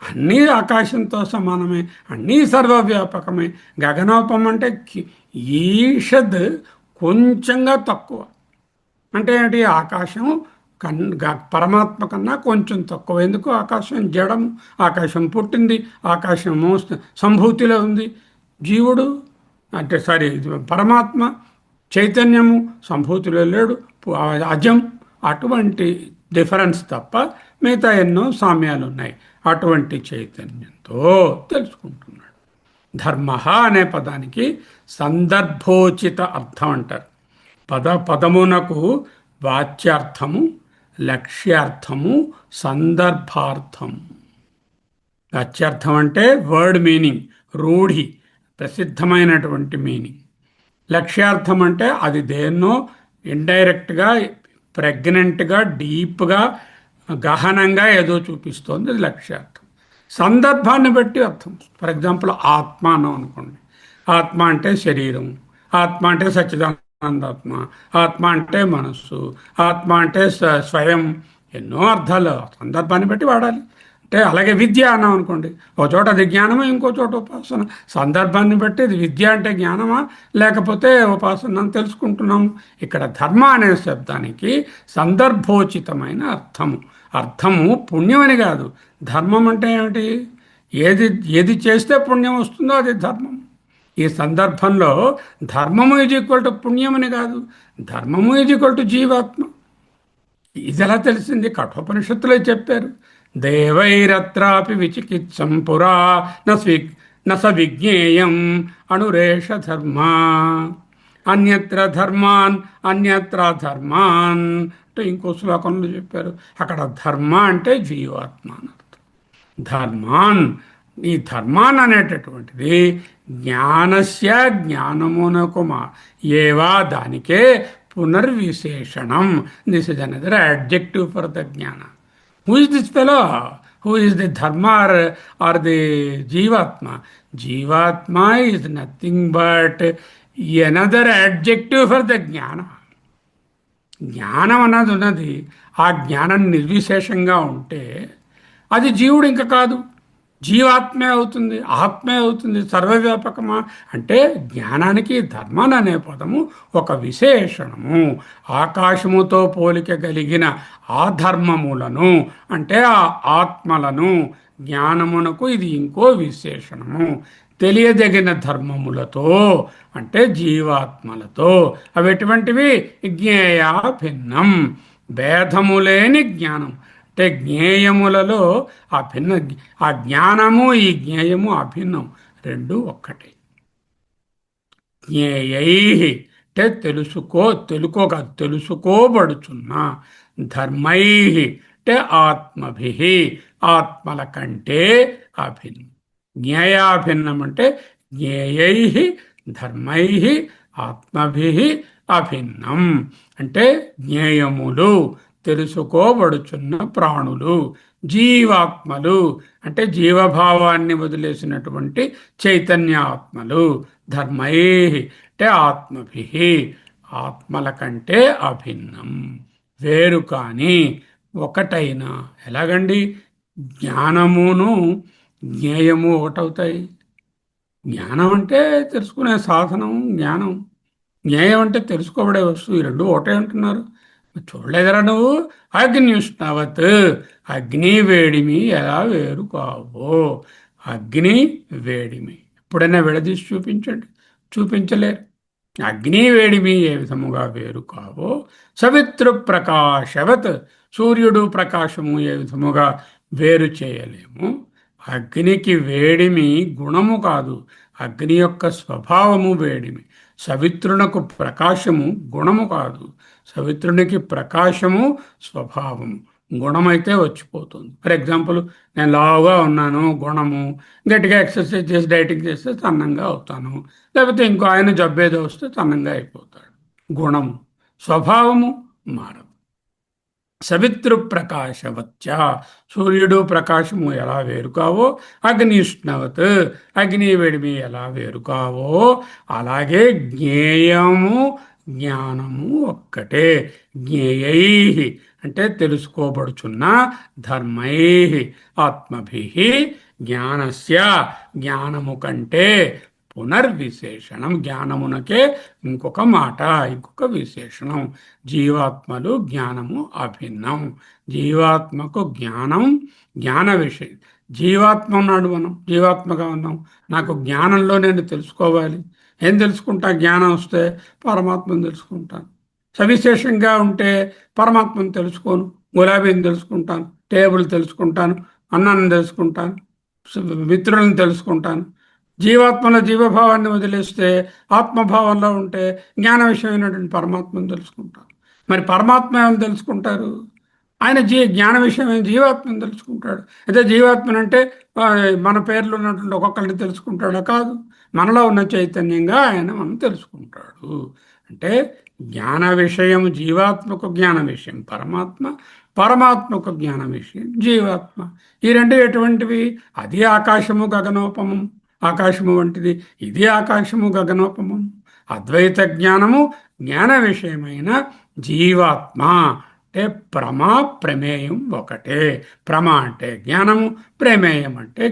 అన్నీ ఆకాశంతో సమానమే, అన్నీ సర్వవ్యాపకమే. గగనోపం అంటే ఈషద్ కొంచెంగా తక్కువ. అంటే ఏంటి? ఆకాశం పరమాత్మ కన్నా కొంచెం తక్కువ. ఎందుకు? ఆకాశం జడము, ఆకాశం పుట్టింది, ఆకాశము సంభూతిలో ఉంది. జీవుడు అంటే పరమాత్మ చైతన్యము సంభూతిలో లేడు, అజం. అటువంటి డిఫరెన్స్ తప్ప మిగతా ఎన్నో సామ్యాలు ఉన్నాయి. అటువంటి చైతన్యంతో తెలుసుకుంటున్నాడు. ధర్మ అనే పదానికి సందర్భోచిత అర్థం అంటారు. పదమునకు వాచ్యార్థము, లక్ష్యార్థము, సందర్భార్థం. వాచ్యార్థం అంటే వర్డ్ మీనింగ్, రూఢి, ప్రసిద్ధమైనటువంటి మీనింగ్. లక్ష్యార్థం అంటే అది దేన్నో ఇండైరెక్ట్గా, ప్రెగ్నెంట్గా, డీప్గా, గహనంగా ఏదో చూపిస్తోంది, అది లక్ష్యార్థం. సందర్భాన్ని బట్టి అర్థం. ఫర్ ఎగ్జాంపుల్ ఆత్మ అన్నాం అనుకోండి. ఆత్మ అంటే శరీరం, ఆత్మ అంటే సచ్చిదానందాత్మ, ఆత్మ అంటే మనస్సు, ఆత్మ అంటే స్వయం. ఎన్నో అర్థాలు సందర్భాన్ని బట్టి వాడాలి. అంటే అలాగే విద్య అన్నాం అనుకోండి. ఒక చోట అది జ్ఞానమా, ఇంకో చోట ఉపాసన. సందర్భాన్ని బట్టి ఇది విద్య అంటే జ్ఞానమా లేకపోతే ఉపాసన అని తెలుసుకుంటున్నాం. ఇక్కడ ధర్మ అనే శబ్దానికి సందర్భోచితమైన అర్థము పుణ్యం అని కాదు. ధర్మం అంటే ఏమిటి? ఏది చేస్తే పుణ్యం వస్తుందో అది ధర్మం. ఈ సందర్భంలో ధర్మము ఈజ్ ఈక్వల్ టు పుణ్యమని కాదు, ధర్మము ఈజ్ ఈక్వల్ టు జీవాత్మ. ఇది ఎలా తెలిసింది? కఠోపనిషత్తులో చెప్పారు. దేవైరత్రాపి విచికిత్సం పురా నస విజ్ఞేయం అణురేష ధర్మ అన్యత్ర ధర్మాన్ అన్యత్ర ధర్మాన్ అంటే ఇంకో శ్లోకంలో చెప్పారు. అక్కడ ధర్మ అంటే జీవాత్మ అని అర్థం. ధర్మాన్, ఈ ధర్మాన్ అనేటటువంటిది జ్ఞానస్య జ్ఞానమునకు ఏవా దానికే పునర్విశేషణం. This is another adjective for the జ్ఞాన. Who is this fellow? Who is the ధర్మ ఆర్ ది జీవాత్మ? జీవాత్మ is nothing but another adjective for the జ్ఞాన. జ్ఞానం అన్నది ఉన్నది, ఆ జ్ఞానం నిర్విశేషంగా ఉంటే అది జీవుడు ఇంకా కాదు, జీవాత్మే అవుతుంది, ఆత్మే అవుతుంది. సర్వవ్యాపకమా అంటే జ్ఞానానికి ధర్మం అనే పదము ఒక విశేషణము. ఆకాశముతో పోలిక కలిగిన ఆ ధర్మములను అంటే ఆ ఆత్మలను జ్ఞానమునకు ఇది ఇంకో విశేషణము. తెలియదగిన ధర్మములతో అంటే జీవాత్మలతో, అవి ఎటువంటివి? జ్ఞేయ భిన్నం, భేదము లేని జ్ఞానం. అంటే జ్ఞేయములలో ఆ జ్ఞానము ఈ జ్ఞేయము అభిన్నం, రెండు ఒక్కటే. జ్ఞేయై అంటే తెలుసుకోబడుచున్న, ధర్మై అంటే ఆత్మభి ఆత్మల కంటే అభిన్నం. జ్ఞేయాభిన్నం అంటే జ్ఞేయై ధర్మై ఆత్మభి అభిన్నం. అంటే జ్ఞేయములు తెలుసుకోబడుచున్న ప్రాణులు, జీవాత్మలు అంటే జీవభావాన్ని వదిలేసినటువంటి చైతన్యాత్మలు, ధర్మై అంటే ఆత్మభి ఆత్మల కంటే అభిన్నం, వేరు కాని ఒకటైన. ఎలాగండి? జ్ఞానమును జ్ఞేయము ఒకటవుతాయి. జ్ఞానం అంటే తెలుసుకునే సాధనం జ్ఞానం, జ్ఞేయం అంటే తెలుసుకోబడే వస్తువు. ఈ రెండు ఒకటే అంటున్నారు. చూడలేదరా నువ్వు? అగ్నిష్ణవత్, అగ్ని వేడిమి ఎలా వేరు కావో. అగ్ని వేడిమి ఎప్పుడైనా విడదీసి చూపించండి, చూపించలేరు. అగ్ని వేడిమి ఏ విధముగా వేరు కావో, సవితృ ప్రకాశవత్, సూర్యుడు ప్రకాశము ఏ విధముగా వేరు చేయలేము. అగ్నికి వేడిమి గుణము కాదు, అగ్ని యొక్క స్వభావము వేడిమి. సవిత్రునకు ప్రకాశము గుణము కాదు, సవిత్రునికి ప్రకాశము స్వభావము. గుణమైతే వచ్చిపోతుంది. ఫర్ ఎగ్జాంపుల్, నేను లావుగా ఉన్నాను, గుణము. గట్టిగా ఎక్సర్సైజ్ చేసి డైటింగ్ చేస్తే సన్నంగా అవుతాను. లేకపోతే ఇంకో ఆయన జబ్బేదో వస్తే సన్నంగా అయిపోతాడు. గుణము. స్వభావము మారదు. సవితృ ప్రకాశవచ్చ, సూర్యుడు ప్రకాశము ఎలా వేరుకావో, అగ్నిష్ణవత్ అగ్ని వేడిమి ఎలా వేరుకావో, అలాగే జ్ఞేయము జ్ఞానము ఒక్కటే. జ్ఞేయై అంటే తెలుసుకోబడుచున్న, ధర్మై ఆత్మభి జ్ఞానస్య జ్ఞానము కంటే పునర్విశేషణం, జ్ఞానమునకే ఇంకొక మాట, ఇంకొక విశేషణం. జీవాత్మలు జ్ఞానము అభిన్నం. జీవాత్మకు జ్ఞానం జ్ఞాన విషయం. జీవాత్మ ఉన్నాడు, మనం జీవాత్మగా ఉన్నాం. నాకు జ్ఞానంలో నేను తెలుసుకోవాలి. ఏం తెలుసుకుంటా? జ్ఞానం వస్తే పరమాత్మను తెలుసుకుంటాను. సవిశేషంగా ఉంటే పరమాత్మను తెలుసుకోను. గులాబీని తెలుసుకుంటాను, టేబుల్ తెలుసుకుంటాను, అన్నాన్ని తెలుసుకుంటాను, మిత్రులను తెలుసుకుంటాను. జీవాత్మలో జీవభావాన్ని వదిలేస్తే ఆత్మభావంలో ఉంటే జ్ఞాన విషయమైనటువంటి పరమాత్మను తెలుసుకుంటారు. మరి పరమాత్మ ఏమని తెలుసుకుంటారు? ఆయన జ్ఞాన విషయమైన జీవాత్మను తెలుసుకుంటాడు. అయితే జీవాత్మనంటే మన పేర్లు ఉన్నటువంటి ఒక్కొక్కరిని తెలుసుకుంటాడా? కాదు, మనలో ఉన్న చైతన్యంగా ఆయన మనం తెలుసుకుంటాడు. అంటే జ్ఞాన విషయం జీవాత్మకు జ్ఞాన విషయం పరమాత్మ, పరమాత్మకు జ్ఞాన విషయం జీవాత్మ. ఈ రెండు ఎటువంటివి? అది ఆకాశము గగనోపమం, ఆకాశము వంటిది. ఇది ఆకాశము గగనోపమం. అద్వైత జ్ఞానము జ్ఞాన విషయమైన జీవాత్మ అంటే ప్రమేయం ఒకటే. ప్రమ అంటే జ్ఞానము, ప్రమేయం అంటే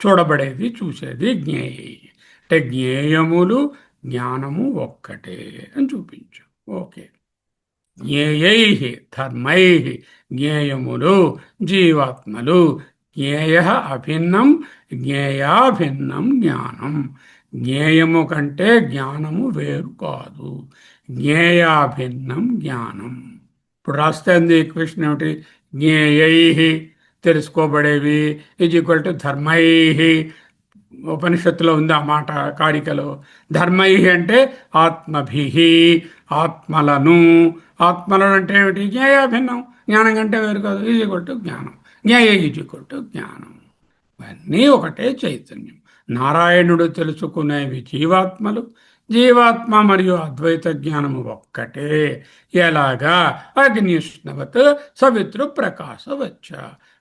చూడబడేది, చూసేది జ్ఞేయ. అంటే జ్ఞేయములు జ్ఞానము ఒక్కటే అని చూపించు. ఓకే. జ్ఞేయై ధర్మై జ్ఞేయములు జీవాత్మలు. జ్ఞేయ అభిన్నం జ్ఞేయాభిన్నం జ్ఞానం. జ్ఞేయము కంటే జ్ఞానము వేరు కాదు. జ్ఞేయాభిన్నం జ్ఞానం. ఇప్పుడు రాస్తే ఈక్వేషన్ ఏమిటి? జ్ఞేయై, తెలుసుకోబడేవి, ఈజ్ ఈక్వల్ టు ధర్మై. ఉపనిషత్తులో ఉంది ఆ మాట, కారికలో. ధర్మై అంటే ఆత్మభి, ఆత్మలను. ఆత్మలను అంటే ఏమిటి? జ్ఞేయాభిన్నం, జ్ఞానం కంటే వేరు కాదు. ఈజ్ ఈక్వల్ టు జ్ఞానం. జ్ఞేయ ఈజ్ ఈక్వల్ టు జ్ఞానం. ఇవన్నీ ఒకటే చైతన్యం. నారాయణుడు తెలుసుకునేవి జీవాత్మలు, జీవాత్మ మరియు అద్వైత జ్ఞానము ఒక్కటే. ఎలాగా? అగ్నిష్ణవత్ సవితృ ప్రకాశవచ్చ.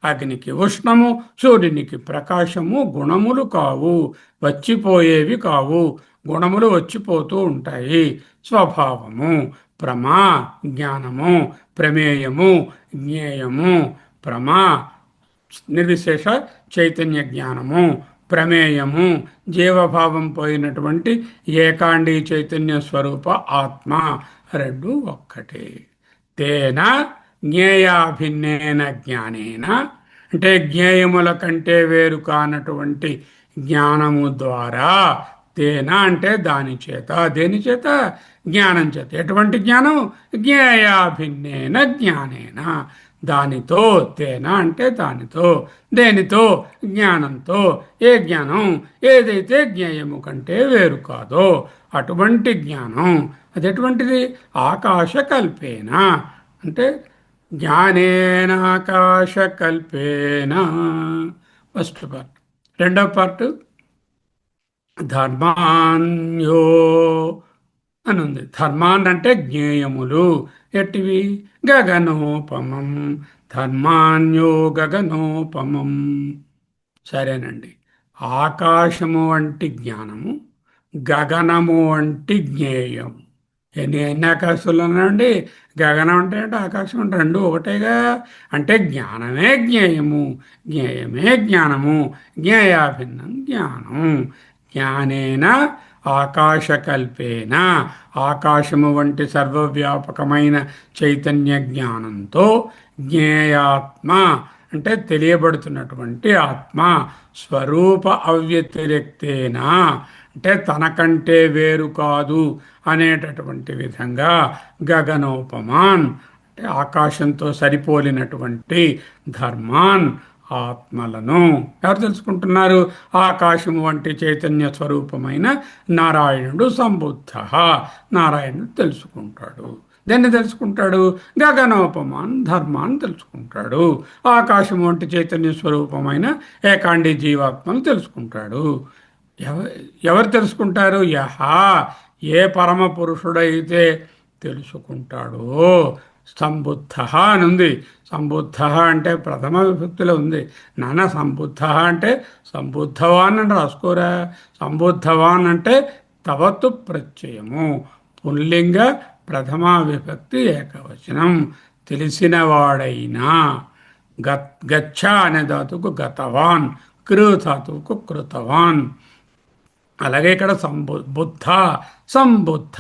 అగ్నికి ఉష్ణము, సూర్యునికి ప్రకాశము గుణములు కావు, వచ్చిపోయేవి కావు. గుణములు వచ్చిపోతూ ఉంటాయి. స్వభావము ప్రమా, జ్ఞానము ప్రమేయము, జ్ఞేయము ప్రమా నిర్విశేష చైతన్య జ్ఞానము, ప్రమేయము జీవభావం పోయినటువంటి ఏకాండీ చైతన్య స్వరూప ఆత్మ, రెండు ఒక్కటే. తేన జ్ఞేయాభిన్నేన జ్ఞానేన, అంటే జ్ఞేయముల కంటే వేరు కానటువంటి జ్ఞానము ద్వారా, తేన అంటే దాని చేత, దేని చేత? జ్ఞానం చేత. ఎటువంటి జ్ఞానం? జ్ఞేయాభిన్నేన జ్ఞానేన, దానితో. తేన అంటే దానితో, దేనితో? జ్ఞానంతో. ఏ జ్ఞానం? ఏదైతే జ్ఞేయము కంటే వేరు కాదో అటువంటి జ్ఞానం. అది ఎటువంటిది? ఆకాశకల్పేన, అంటే జ్ఞానేన ఆకాశకల్పేన. First part. రెండవ పార్ట్ ధర్మాన్యో అని ఉంది. ధర్మాన్ అంటే జ్ఞేయములు. ఎట్టివి? గగనోపమం. ధర్మాన్యో గగనోపమం. సరేనండి. ఆకాశము వంటి జ్ఞానము, గగనము వంటి జ్ఞేయం. ఎన్ని ఆకాశాలు అన్నాండి? గగనం అంటే ఆకాశం అంటే రెండు ఒకటేగా. అంటే జ్ఞానమే జ్ఞేయము, జ్ఞేయమే జ్ఞానము, జ్ఞేయాభిన్నం జ్ఞానం. జ్ఞానేన ఆకాశకల్పేన, ఆకాశము వంటి సర్వవ్యాపకమైన చైతన్య జ్ఞానంతో, జ్ఞేయాత్మ అంటే తెలియబడుతున్నటువంటి ఆత్మ, స్వరూప అవ్యతిరేక్తేన అంటే తనకంటే వేరు కాదు అనేటటువంటి విధంగా, గగనోపమాన్ అంటే ఆకాశంతో సరిపోలినటువంటి ధర్మాన్ ఆత్మలను ఎవరు తెలుసుకుంటున్నారు? ఆకాశము వంటి చైతన్య స్వరూపమైన నారాయణుడు సంబుద్ధ, నారాయణుడు తెలుసుకుంటాడు. దేన్ని తెలుసుకుంటాడు? గగనోపమాన్ ధర్మాన్ని తెలుసుకుంటాడు. ఆకాశం వంటి చైతన్య స్వరూపమైన ఏకాండీ జీవాత్మను తెలుసుకుంటాడు. ఎవరు తెలుసుకుంటారు? యహ, ఏ పరమ పురుషుడైతే తెలుసుకుంటాడో. సంబుద్ధ అని ఉంది. సంబుద్ధ అంటే ప్రథమ విభక్తిలో ఉంది. నాన్న సంబుద్ధ అంటే సంబుద్ధవాన్ అని రాసుకోరా. సంబుద్ధవాన్ అంటే తవతు ప్రత్యయము, పుల్లింగ ప్రథమ విభక్తి ఏకవచనం. తెలిసినవాడైనా. గచ్చ అనే ధాతువుకు గతవాన్, కృ ధాతువుకు కృతవాన్. అలాగే ఇక్కడ బుద్ధ, సంబుద్ధ,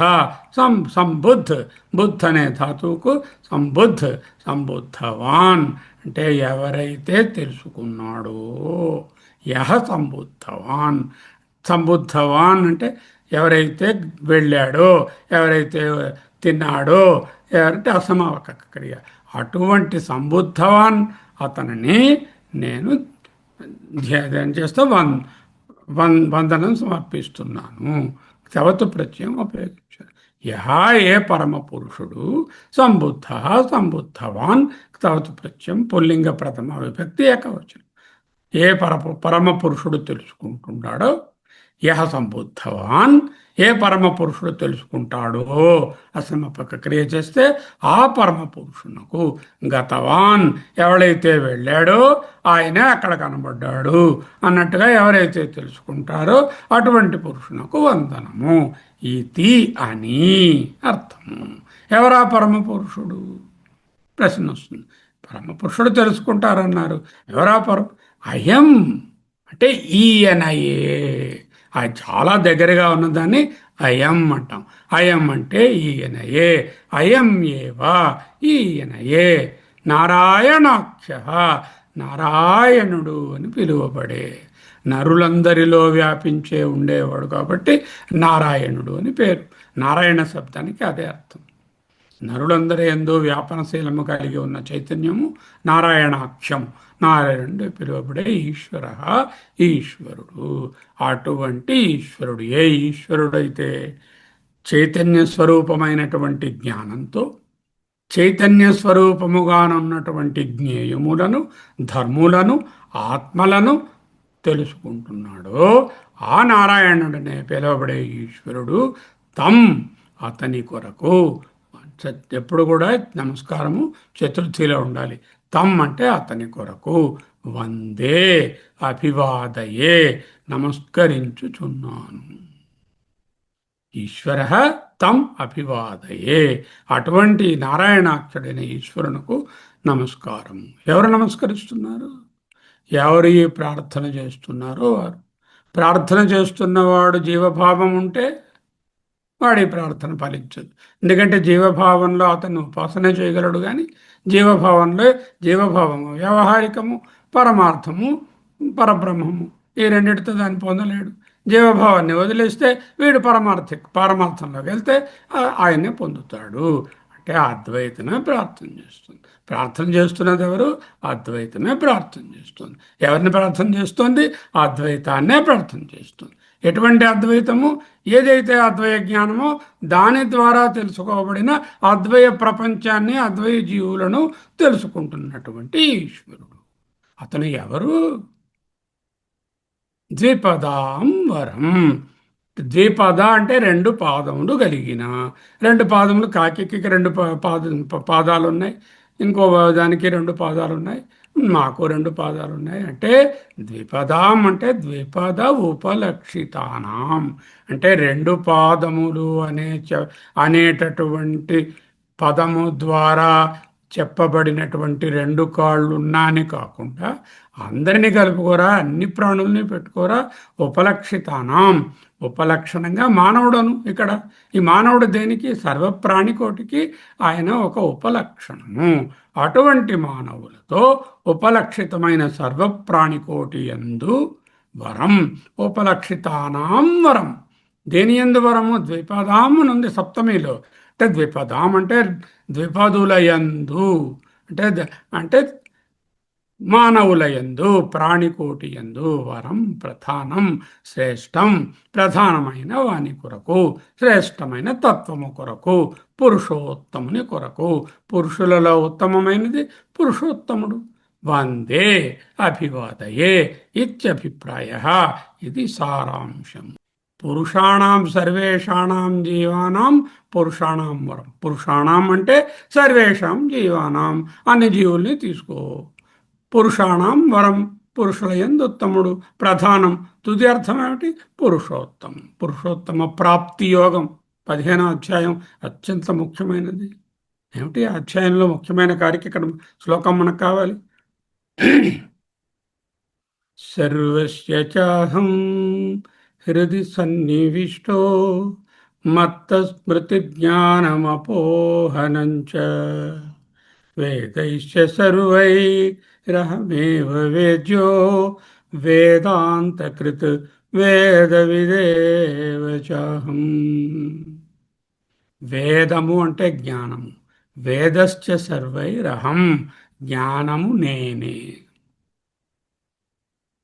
సంబుద్ధ్, బుద్ధ్ అనే ధాతువుకు సంబుద్ధ్, సంబుద్ధవాన్ అంటే ఎవరైతే తెలుసుకున్నాడో. యహ సంబుద్ధవాన్. సంబుద్ధవాన్ అంటే ఎవరైతే వెళ్ళాడో, ఎవరైతే తిన్నాడో, ఎవరంటే అసమావక క్రియ. అటువంటి సంబుద్ధవాన్ అతనిని నేను ధ్యానం చేస్తూ వందనం సమర్పిస్తున్నాను. తవతు ప్రత్యయం ఉపయోగించారు. యహ ఏ పరమ పురుషుడు, సంబుద్ధ సంబుద్ధవాన్, తవతు ప్రత్యయం పుల్లింగ ప్రథమ విభక్తి ఏకవచనం. ఏ పరమ పురుషుడు తెలుసుకుంటున్నాడో, యహ సంబుద్ధవాన్ ఏ పరమ పురుషుడు తెలుసుకుంటాడో, అసమపక క్రియ చేస్తే ఆ పరమ పురుషునకు, గతవాన్ ఎవడైతే వెళ్ళాడో ఆయనే అక్కడ కనబడ్డాడు అన్నట్టుగా ఎవరైతే తెలుసుకుంటారో అటువంటి పురుషునకు వందనము ఇది అని అర్థము. ఎవరా పరమ పురుషుడు? ప్రశ్న వస్తుంది. పరమ పురుషుడు తెలుసుకుంటారన్నారు. ఎవరా అయం అంటే ఈయనయే. అది చాలా దగ్గరగా ఉన్నదాన్ని అయం అంటాం. అయం అంటే ఈయనయే. అయం ఏవా, ఈయనయే నారాయణాఖ్య, నారాయణుడు అని పిలువబడే. నరులందరిలో వ్యాపించే ఉండేవాడు కాబట్టి నారాయణుడు అని పేరు. నారాయణ శబ్దానికి అదే అర్థం. నరులందరి యందు వ్యాపనశీలము కలిగి ఉన్న చైతన్యము నారాయణాఖ్యం. నారాయణుడు పిలువబడే ఈశ్వర, ఈశ్వరుడు. అటువంటి ఈశ్వరుడు ఏ ఈశ్వరుడైతే చైతన్య స్వరూపమైనటువంటి జ్ఞానంతో చైతన్య స్వరూపముగానున్నటువంటి జ్ఞేయములను, ధర్ములను, ఆత్మలను తెలుసుకుంటున్నాడో ఆ నారాయణుడనే పిలువబడే ఈశ్వరుడు తం అతని కొరకు. ఎప్పుడు కూడా నమస్కారము చతుర్థిలో ఉండాలి. తం అంటే అతని కొరకు. వందే అభివాదయే నమస్కరించుచున్నాను. ఈశ్వర తం అభివాదయే. అటువంటి నారాయణాక్షుడైన ఈశ్వరునకు నమస్కారం. ఎవరు నమస్కరిస్తున్నారు? ఎవరు ఈ ప్రార్థన చేస్తున్నారో వారు. ప్రార్థన చేస్తున్నవాడు జీవభావం ఉంటే వాడి ప్రార్థన ఫలించదు. ఎందుకంటే జీవభావంలో అతను ఉపాసన చేయగలడు, కానీ జీవభావము వ్యవహారికము, పరమార్థము పరబ్రహ్మము, ఈ రెండిటితో దాన్ని పొందలేడు. జీవభావాన్ని వదిలేస్తే వీడు పరమార్థంలోకి వెళ్తే ఆయన్నే పొందుతాడు. అంటే అద్వైతమే ప్రార్థన చేస్తుంది. ప్రార్థన చేస్తున్నది ఎవరు? అద్వైతమే ప్రార్థన చేస్తుంది. ఎవరిని ప్రార్థన చేస్తుంది? అద్వైతాన్నే ప్రార్థన చేస్తుంది. ఎటువంటి అద్వైతము? ఏదైతే అద్వయ జ్ఞానమో దాని ద్వారా తెలుసుకోబడిన అద్వయ ప్రపంచాన్ని, అద్వయ జీవులను తెలుసుకుంటున్నటువంటి ఈశ్వరుడు. అతను ఎవరు? ద్విపదాం వరం. ద్విపద అంటే రెండు పాదములు కలిగిన. రెండు పాదములు, కాకి రెండు పాదాలు ఉన్నాయి, ఇంకో దానికి రెండు పాదాలు ఉన్నాయి, మాకు రెండు పాదాలు ఉన్నాయి. అంటే ద్విపదాం అంటే ద్విపద ఉపలక్షితానాం అంటే రెండు పాదములు అనేటటువంటి పదము ద్వారా చెప్పబడినటువంటి రెండు కాళ్ళు ఉన్నాని కాకుండా అందరినీ కలుపుకోరా, అన్ని ప్రాణుల్ని పెట్టుకోరా. ఉపలక్షితానాం ఉపలక్షణంగా మానవుడను. ఇక్కడ ఈ మానవుడు దేనికి? సర్వప్రాణికోటికి ఆయన ఒక ఉపలక్షణము. అటువంటి మానవులతో ఉపలక్షితమైన సర్వప్రాణికోటి యందు వరం. ఉపలక్షితానాం వరం. దేని యందు వరము? ద్విపదాం నుండి సప్తమిలో. అంటే ద్విపదాం అంటే ద్విపదులయందు అంటే మానవులయందు, ప్రాణికోటి యందు వరం ప్రధానం శ్రేష్టం. ప్రధానమైన వాని కొరకు, శ్రేష్టమైన తత్వము కొరకు, పురుషోత్తముని కొరకు. పురుషులలో ఉత్తమమైనది పురుషోత్తముడు. వందే అభివాదయే ఇత్యభిప్రాయ. ఇది సారాంశం. పురుషాణం సర్వేషాణం జీవానాం పురుషాణం వరం. పురుషాణం అంటే సర్వేషాం జీవానాం, అన్ని జీవుల్ని తీసుకో. పురుషాణం వరం పురుషుల యందు ఉత్తముడు, ప్రధానం. తుది అర్థం ఏమిటి? పురుషోత్తమం. పురుషోత్తమ ప్రాప్తి యోగం 15వ అధ్యాయం అత్యంత ముఖ్యమైనది. ఏమిటి ఆ అధ్యాయంలో ముఖ్యమైన కార్యక్రమం? శ్లోకం మనకు కావాలి. సర్వస్య చాహం హృది సన్నివిష్టో మత్త స్మృతి జ్ఞానమపోహనంచ వేదైశ్చ సర్వైరహమేవ వేద్యో వేదాంతకృత్ వేదవిదేవ చాహం. వేదము అంటే జ్ఞానము. వేదశ్చ సర్వైరహం, జ్ఞానము నేనే.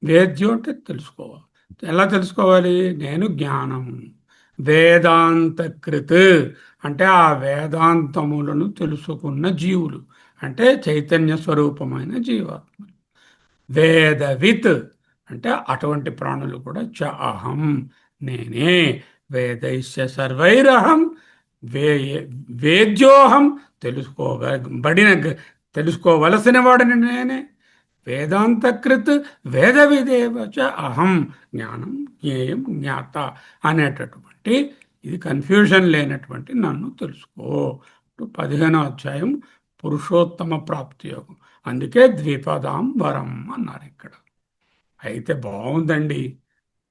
వేద్యం అంటే తెలుసుకోవాలి. ఎలా తెలుసుకోవాలి? నేను జ్ఞానము. వేదాంతకృత్ అంటే ఆ వేదాంతములను తెలుసుకున్న జీవులు, అంటే చైతన్య స్వరూపమైన జీవాత్మలు. వేదవిత్ అంటే అటువంటి ప్రాణులు కూడా చ అహం నేనే. వేదైశ్చ సర్వైరహం వేద్యోహం తెలుసుకోవలసిన వాడిని నేనే. వేదాంతకృత్ వేద విదేవ చ అహం. జ్ఞానం, జ్ఞేయం, జ్ఞాత అనేటటువంటి ఇది కన్ఫ్యూజన్ లేనటువంటి నన్ను తెలుసుకో. 15వ అధ్యాయం పురుషోత్తమ ప్రాప్తి యోగం. అందుకే ద్విపదాం వరం అన్నారు ఇక్కడ. అయితే బాగుందండి.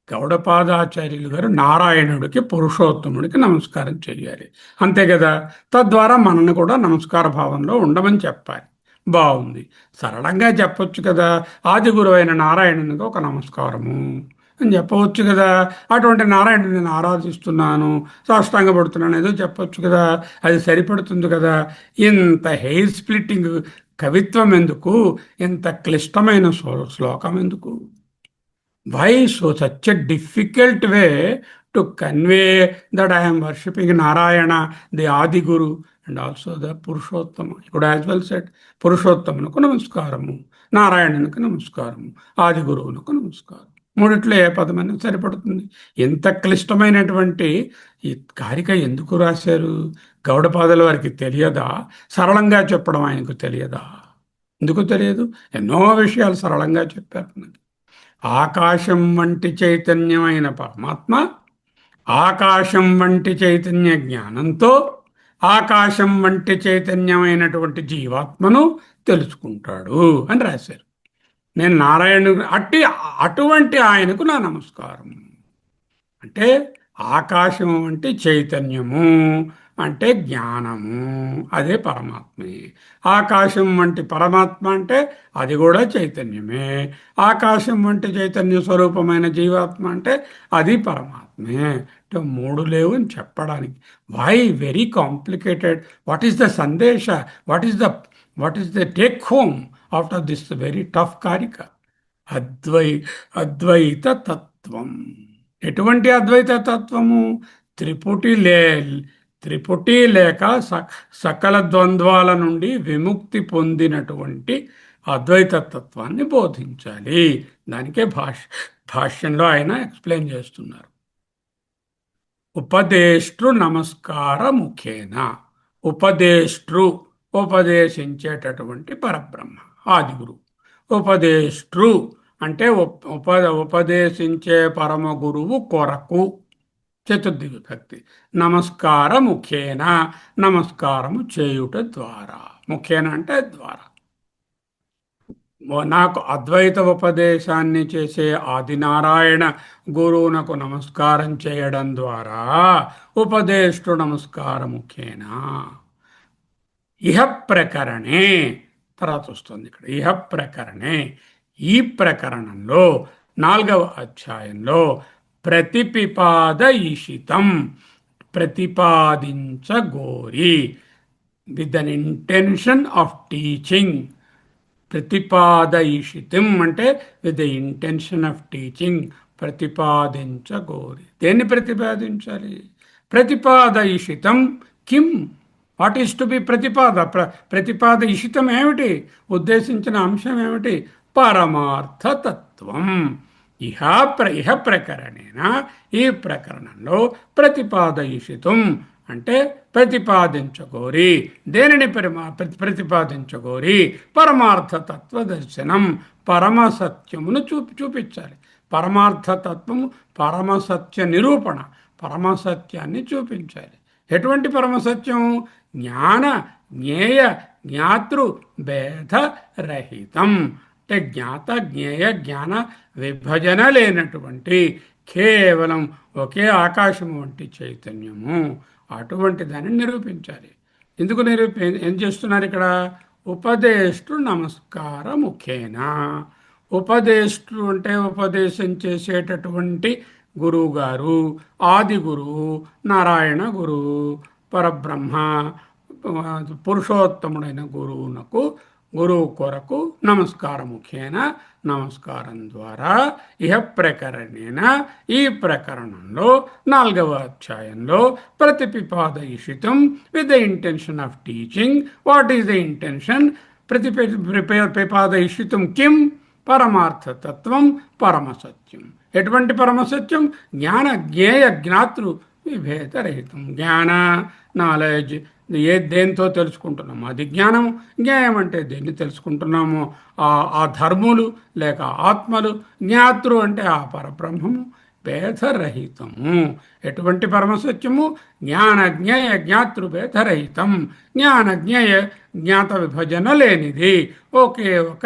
గౌడపాదాచార్యులు గారు నారాయణుడికి, పురుషోత్తముడికి నమస్కారం చేయాలి, అంతే కదా. తద్వారా మనల్ని కూడా నమస్కార భావంలో ఉండమని చెప్పాలి. బాగుంది. సరళంగా చెప్పొచ్చు కదా, ఆది గురువైన నారాయణునికి ఒక నమస్కారము అని చెప్పవచ్చు కదా. అటువంటి నారాయణుని నేను ఆరాధిస్తున్నాను, సాష్టాంగ పడుతున్నాను ఏదో చెప్పొచ్చు కదా. అది సరిపడుతుంది కదా. ఇంత హెయిర్ స్ప్లిట్టింగ్ కవిత్వం ఎందుకు? ఇంత క్లిష్టమైన శ్లోకం ఎందుకు? Why so such a difficult way to convey that I am worshipping Narayana, the Adi Guru, and also the Purushottama? You could as well said Purushottamanuku Namaskaramu, Narayanuku Namaskaramu, Adi Guruvunuku Namaskaramu. మూడిట్లో ఏ పదమైనా సరిపడుతుంది. ఎంత క్లిష్టమైనటువంటి ఈ కారిక ఎందుకు రాశారు? గౌడపాదుల వారికి తెలియదా? సరళంగా చెప్పడం ఆయనకు తెలియదా? ఎందుకు తెలియదు? ఎన్నో విషయాలు సరళంగా చెప్పారు. ఆకాశం వంటి చైతన్యమైన పరమాత్మ ఆకాశం వంటి చైతన్య జ్ఞానంతో ఆకాశం వంటి చైతన్యమైనటువంటి జీవాత్మను తెలుసుకుంటాడు అని రాశారు. నేను నారాయణుడు అటువంటి ఆయనకు నా నమస్కారం. అంటే ఆకాశం వంటి చైతన్యము అంటే జ్ఞానము, అదే పరమాత్మే. ఆకాశం వంటి పరమాత్మ అంటే అది కూడా చైతన్యమే. ఆకాశం వంటి చైతన్య స్వరూపమైన జీవాత్మ అంటే అది పరమాత్మే. అంటే మూడు లేవు అని చెప్పడానికి. Why very complicated? What is the సందేశ? What is the take home after this very tough కారిక? అద్వైత తత్వం. ఎటువంటి అద్వైత తత్వము? త్రిపుటి లేక సకల ద్వంద్వాల నుండి విముక్తి పొందినటువంటి అద్వైత తత్వాన్ని బోధించాలి. దానికే భాష్యంలో ఆయన ఎక్స్ప్లెయిన్ చేస్తున్నారు. ఉపదేష్ట్రు నమస్కార ముఖేన. ఉపదేశించేటటువంటి పరబ్రహ్మ ఆదిగురు. ఉపదేష్ట్రు అంటే ఉపదేశించే పరమ గురువు కొరకు, చతుర్థి విభక్తి. నమస్కార ముఖేన, నమస్కారము చేయుట ద్వారా. ముఖేన అంటే ద్వారా. నాకు అద్వైత ఉపదేశాన్ని చేసే ఆదినారాయణ గురువునకు నమస్కారం చేయడం ద్వారా ఉపదేష్టు నమస్కార ముఖేన. ఇహ ప్రకరణే తర్వాత వస్తుంది ఇక్కడ. ఇహ ప్రకరణే, ఈ ప్రకరణంలో 4వ అధ్యాయంలో ప్రతిపిపాదయిషితం, ప్రతిపాదించగోరి, with an intention of teaching. ప్రతిపాదయిషితం అంటే with the intention of teaching. ప్రతిపాదించగోరి, దేన్ని ప్రతిపాదించాలి? ప్రతిపాదయిషితం కిం? వాట్ ఈస్ టు బి ప్రతిపాదయిషితం ఏమిటి? ఉద్దేశించిన అంశం ఏమిటి? పరమార్థతత్వం. ఇహ ప్రకరణేన, ఈ ప్రకరణంలో ప్రతిపాదయిషితం అంటే ప్రతిపాదించగోరి. దేనిని ప్రతిపాదించగోరి? పరమార్థతత్వ దర్శనం, పరమసత్యమును చూపించాలి. పరమార్థతత్వము పరమసత్య నిరూపణ, పరమసత్యాన్ని చూపించాలి. ఎటువంటి పరమసత్యం? జ్ఞేయ జ్ఞాతృ భేదరహితం. అంటే జ్ఞాత జ్ఞేయ జ్ఞాన విభజన లేనటువంటి కేవలం ఒకే ఆకాశము వంటి చైతన్యము, అటువంటి దాన్ని నిరూపించాలి. ఎందుకు ఏం చేస్తున్నారు ఇక్కడ? ఉపదేష్టు నమస్కార ముఖేన. ఉపదేష్టు అంటే ఉపదేశం చేసేటటువంటి గురువు గారు, ఆది గురువు, నారాయణ గురువు, పరబ్రహ్మ, పురుషోత్తముడైన గురువు కొరకు నమస్కారముఖేన, నమస్కారం ద్వారా. ఇహ ప్రకరణేన, ఈ ప్రకరణంలో 4వ అధ్యాయంలో ప్రతిపిపాదయిషితం with the intention of teaching. What is the intention? ప్రతిపిపాదయిషితం కిం? పరమార్థతత్వం, పరమసత్యం. ఎటువంటి పరమసత్యం? జ్ఞాన జ్ఞేయ జ్ఞాతృ విభేదరహితం. జ్ఞాన నాలెడ్జ్, దేంతో తెలుసుకుంటున్నాము అది జ్ఞానం. జ్ఞేయం అంటే దేన్ని తెలుసుకుంటున్నాము, ఆ ధర్ములు లేక ఆత్మలు. జ్ఞాతృ అంటే ఆ పరబ్రహ్మము. భేదరహితము. ఎటువంటి పరమసత్యము? జ్ఞాన జ్ఞేయ జ్ఞాతృ భేదరహితం. జ్ఞాన జ్ఞేయ జ్ఞాత విభజన లేనిది, ఒకే ఒక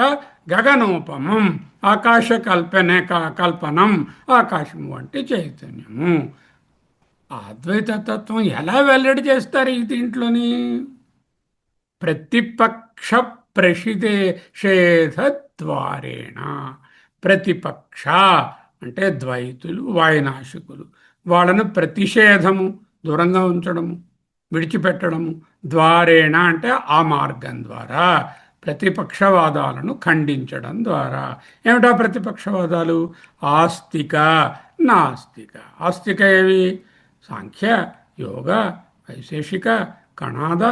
గగనోపమం, ఆకాశ కల్పనం, ఆకాశము వంటి చైతన్యము. అద్వైత తత్వం ఎలా వెల్లడి చేస్తారు ఈ దీంట్లోని? ప్రతిపక్ష ప్రషిదేషేధద్వారేణ. ప్రతిపక్ష అంటే ద్వైతులు, వాయునాశికులు, వాళ్ళను ప్రతిషేధము, దూరంగా ఉంచడము, విడిచిపెట్టడము, ద్వారేణ అంటే ఆ మార్గం ద్వారా, ప్రతిపక్షవాదాలను ఖండించడం ద్వారా. ఏమిటా ప్రతిపక్షవాదాలు? ఆస్తిక, నాస్తిక. ఆస్తిక ఏవి? సాంఖ్య, యోగ, వైశేషిక, కణాద.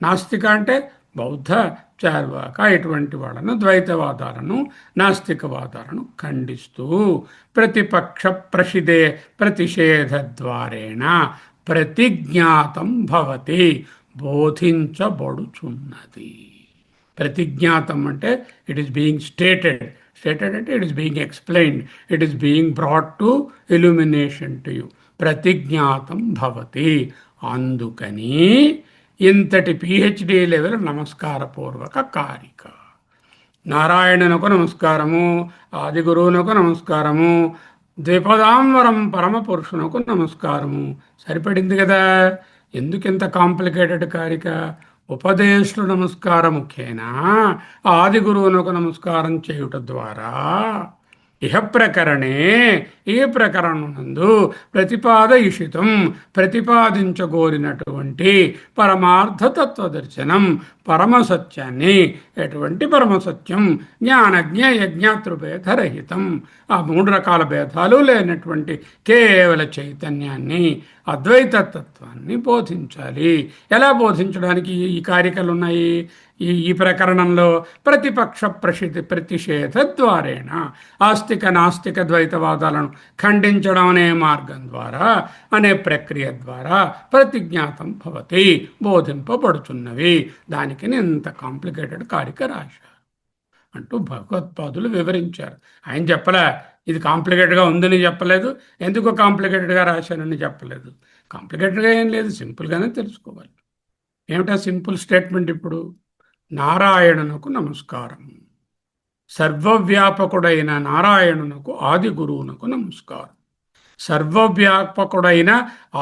నాస్తిక అంటే బౌద్ధ, చార్వాక ఇటువంటి వాళ్ళను, ద్వైతవాదాలను, నాస్తికవాదాలను ఖండిస్తూ ప్రతిపక్ష ప్రషిదే ప్రతిషేధద్వారేణ ప్రతిజ్ఞాతం భవతి, బోధించబడుచున్నది. ప్రతిజ్ఞాతం అంటే it is being stated. Stated అంటే it is being explained, it is being brought to illumination to you. ప్రతిజ్ఞాతం భవతి. అందుకని ఇంతటి పిహెచ్డి లెవెల్ నమస్కారపూర్వక కారిక. నారాయణునకు నమస్కారము, ఆది గురువునకు నమస్కారము, ద్విపదాంవరం పరమ పురుషునకు నమస్కారము. సరిపడింది కదా? ఎందుకు ఇంత కాంప్లికేటెడ్ కారిక? ఉపదేశులు నమస్కార ముఖ్యేనా ఆది గురువునకు నమస్కారం చేయుట ద్వారా ఇహ ప్రకరణే, ఈ ప్రకరణనందు ప్రతిపాదయిషితం, ప్రతిపాదించగోరినటువంటి పరమార్థతత్వ దర్శనం, పరమసత్యాన్ని. ఎటువంటి పరమసత్యం? జ్ఞానజ్ఞేయ జ్ఞాతృభేదరహితం, ఆ మూడు రకాల భేదాలు లేనటువంటి కేవల చైతన్యాన్ని, అద్వైతత్వాన్ని బోధించాలి. ఎలా బోధించడానికి ఈ కారికలు ఉన్నాయి? ఈ ప్రకరణంలో ప్రతిపక్ష ప్రతిషేధ ద్వారేణ, ఆస్తిక నాస్తిక ద్వైతవాదాలను ఖండించడం అనే మార్గం ద్వారా, అనే ప్రక్రియ ద్వారా ప్రతిజ్ఞాతం భవతి, బోధింపబడుతున్నవి. దానికి ఇంత కాంప్లికేటెడ్ కారిక రాశారు అంటూ భగవత్పాదులు వివరించారు. ఆయన చెప్పలే ఇది కాంప్లికేటెడ్గా ఉందని చెప్పలేదు, ఎందుకు కాంప్లికేటెడ్గా రాశానని చెప్పలేదు. కాంప్లికేటెడ్గా ఏం లేదు, సింపుల్గానే తెలుసుకోవాలి. ఏమిటా సింపుల్ స్టేట్మెంట్? ఇప్పుడు నారాయణునకు నమస్కారం, సర్వవ్యాపకుడైన నారాయణునకు ఆది గురువునకు నమస్కారం. సర్వవ్యాపకుడైన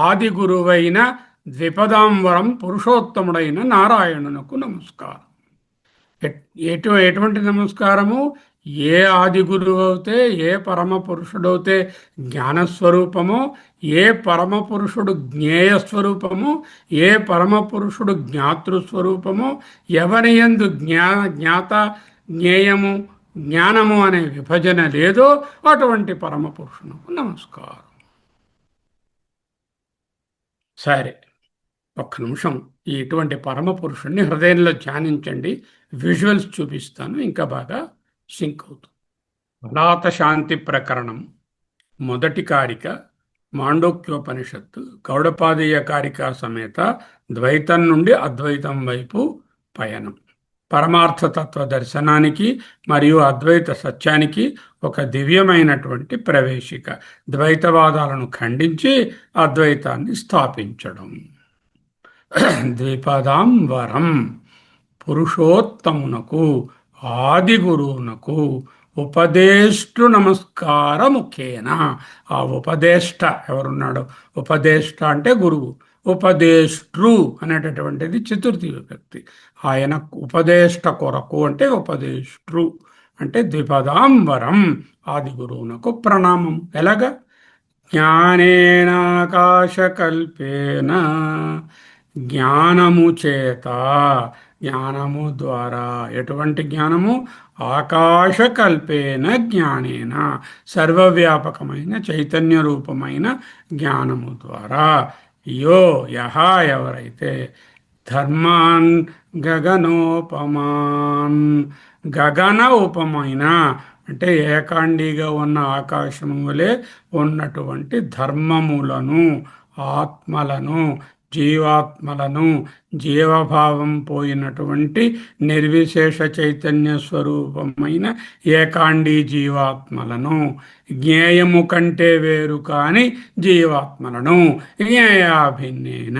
ఆది గురువైన ద్విపదాంబరం పురుషోత్తముడైన నారాయణునకు నమస్కారం. ఎటువంటి నమస్కారము? ఏ ఆది గురువు అయితే, ఏ పరమ పురుషుడైతే జ్ఞానస్వరూపమో, ఏ పరమ పురుషుడు జ్ఞేయస్వరూపము, ఏ పరమ పురుషుడు జ్ఞాతృస్వరూపము, ఎవరి యందు జ్ఞాత, జ్ఞేయము, జ్ఞానము అనే విభజన లేదో అటువంటి పరమ పురుషునకు నమస్కారం. సరే, ఒక్క నిమిషం ఇటువంటి పరమ పురుషుణ్ణి హృదయంలో ధ్యానించండి. విజువల్స్ చూపిస్తాను, ఇంకా బాగా సింక్ అవుతుంది. ఫలాత శాంతి ప్రకరణం మొదటి కారిక, మాండోక్యోపనిషత్తు, గౌడపాదీయ కారిక సమేత ద్వైతం నుండి అద్వైతం వైపు పయనం. పరమార్థతత్వ దర్శనానికి మరియు అద్వైత సత్యానికి ఒక దివ్యమైనటువంటి ప్రవేశిక. ద్వైతవాదాలను ఖండించి అద్వైతాన్ని స్థాపించడం. ద్విపదాంబరం పురుషోత్తమునకు ఆది గురువునకు ఉపదేష్టు నమస్కార ముఖ్యేన. ఆ ఉపదేష్ట ఎవరున్నాడు? ఉపదేష్ట అంటే గురువు. ఉపదేష్ట్రు అనేటటువంటిది చతుర్థి విభక్తి. ఆయన ఉపదేష్ట కొరకు అంటే ఉపదేష్ట్రు అంటే ద్విపదాంబరం ఆది గురువునకు ప్రణామం. ఎలాగా? జ్ఞానేనాకాశకల్పేన, జ్ఞానము చేత, జ్ఞానము ద్వారా. ఎటువంటి జ్ఞానము? ఆకాశకల్పేన జ్ఞానేన, సర్వవ్యాపకమైన చైతన్య రూపమైన జ్ఞానము ద్వారా. యో యహ ఎవరైతే ధర్మాన్ గగనోపమాన్, గగన ఉపమైన అంటే ఏకాండిగా ఉన్న ఆకాశము వలె ఉన్నటువంటి ధర్మములను, ఆత్మలను, జీవాత్మలను, జీవభావం పోయినటువంటి నిర్విశేష చైతన్య స్వరూపమైన ఏకాండీ జీవాత్మలను, జ్ఞేయము కంటే వేరు కాని జీవాత్మలను జ్ఞేయాభిన్నేన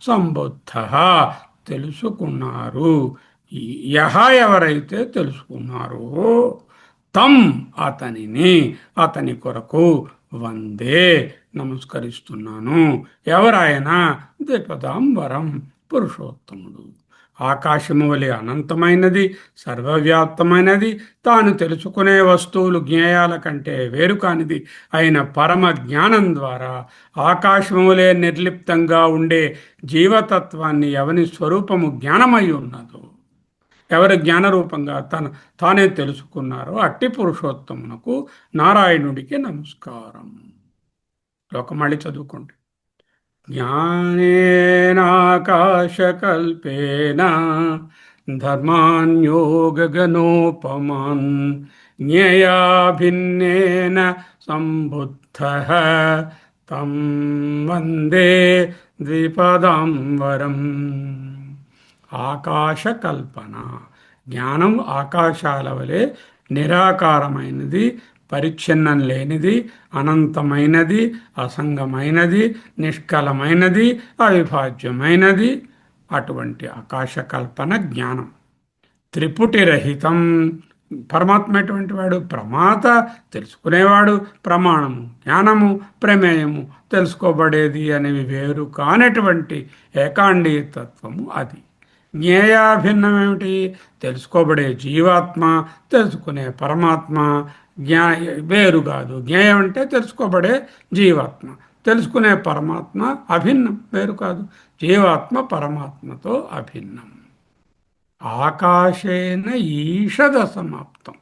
సంబుద్ధ తెలుసుకున్నారు. యహ ఎవరైతే తెలుసుకున్నారో తం అతనిని, అతని కొరకు వందే నమస్కరిస్తున్నాను. ఎవరాయన? ద్విపదాంబరం పురుషోత్తముడు. ఆకాశము వలె అనంతమైనది, సర్వవ్యాప్తమైనది, తాను తెలుసుకునే వస్తువులు జ్ఞేయాల కంటే వేరు కానిది అయిన పరమ జ్ఞానం ద్వారా ఆకాశము వలె నిర్లిప్తంగా ఉండే జీవతత్వాన్ని ఎవని స్వరూపము జ్ఞానమై ఉన్నదో, ఎవరి జ్ఞానరూపంగా తానే తెలుసుకున్నారో అట్టి పురుషోత్తమునకు నారాయణుడికి నమస్కారం. లోకమళ్ళి చదువుకోండి. జ్ఞానేనాకాశకల్పేన ధర్మాన్యోగగణోపమాన్ జ్ఞేయాభిన్నేన సంబుద్ధః తం వందే ద్విపదాంబరం. ఆకాశకల్పన జ్ఞానం ఆకాశాల వలె నిరాకారమైనది, పరిచ్ఛిన్నం లేనిది, అనంతమైనది, అసంగమైనది, నిష్కలమైనది, అవిభాజ్యమైనది. అటువంటి ఆకాశకల్పన జ్ఞానం. త్రిపుటి రహితం పరమాత్మ ఎటువంటి వాడు? ప్రమాత, తెలుసుకునేవాడు, ప్రమాణము, జ్ఞానము, ప్రమేయము, తెలుసుకోబడేది అనేవి వేరు కానటువంటి ఏకాండీయతత్వము అది. జ్ఞేయాభిన్నం ఏమిటి? తెలుసుకోబడే జీవాత్మ, తెలుసుకునే పరమాత్మ వేరు కాదు. జ్ఞేయం అంటే తెలుసుకోబడే జీవాత్మ, తెలుసుకునే పరమాత్మ అభిన్నం, వేరు కాదు. జీవాత్మ పరమాత్మతో అభిన్నం. ఆకాశేన ఈషద సమాప్తం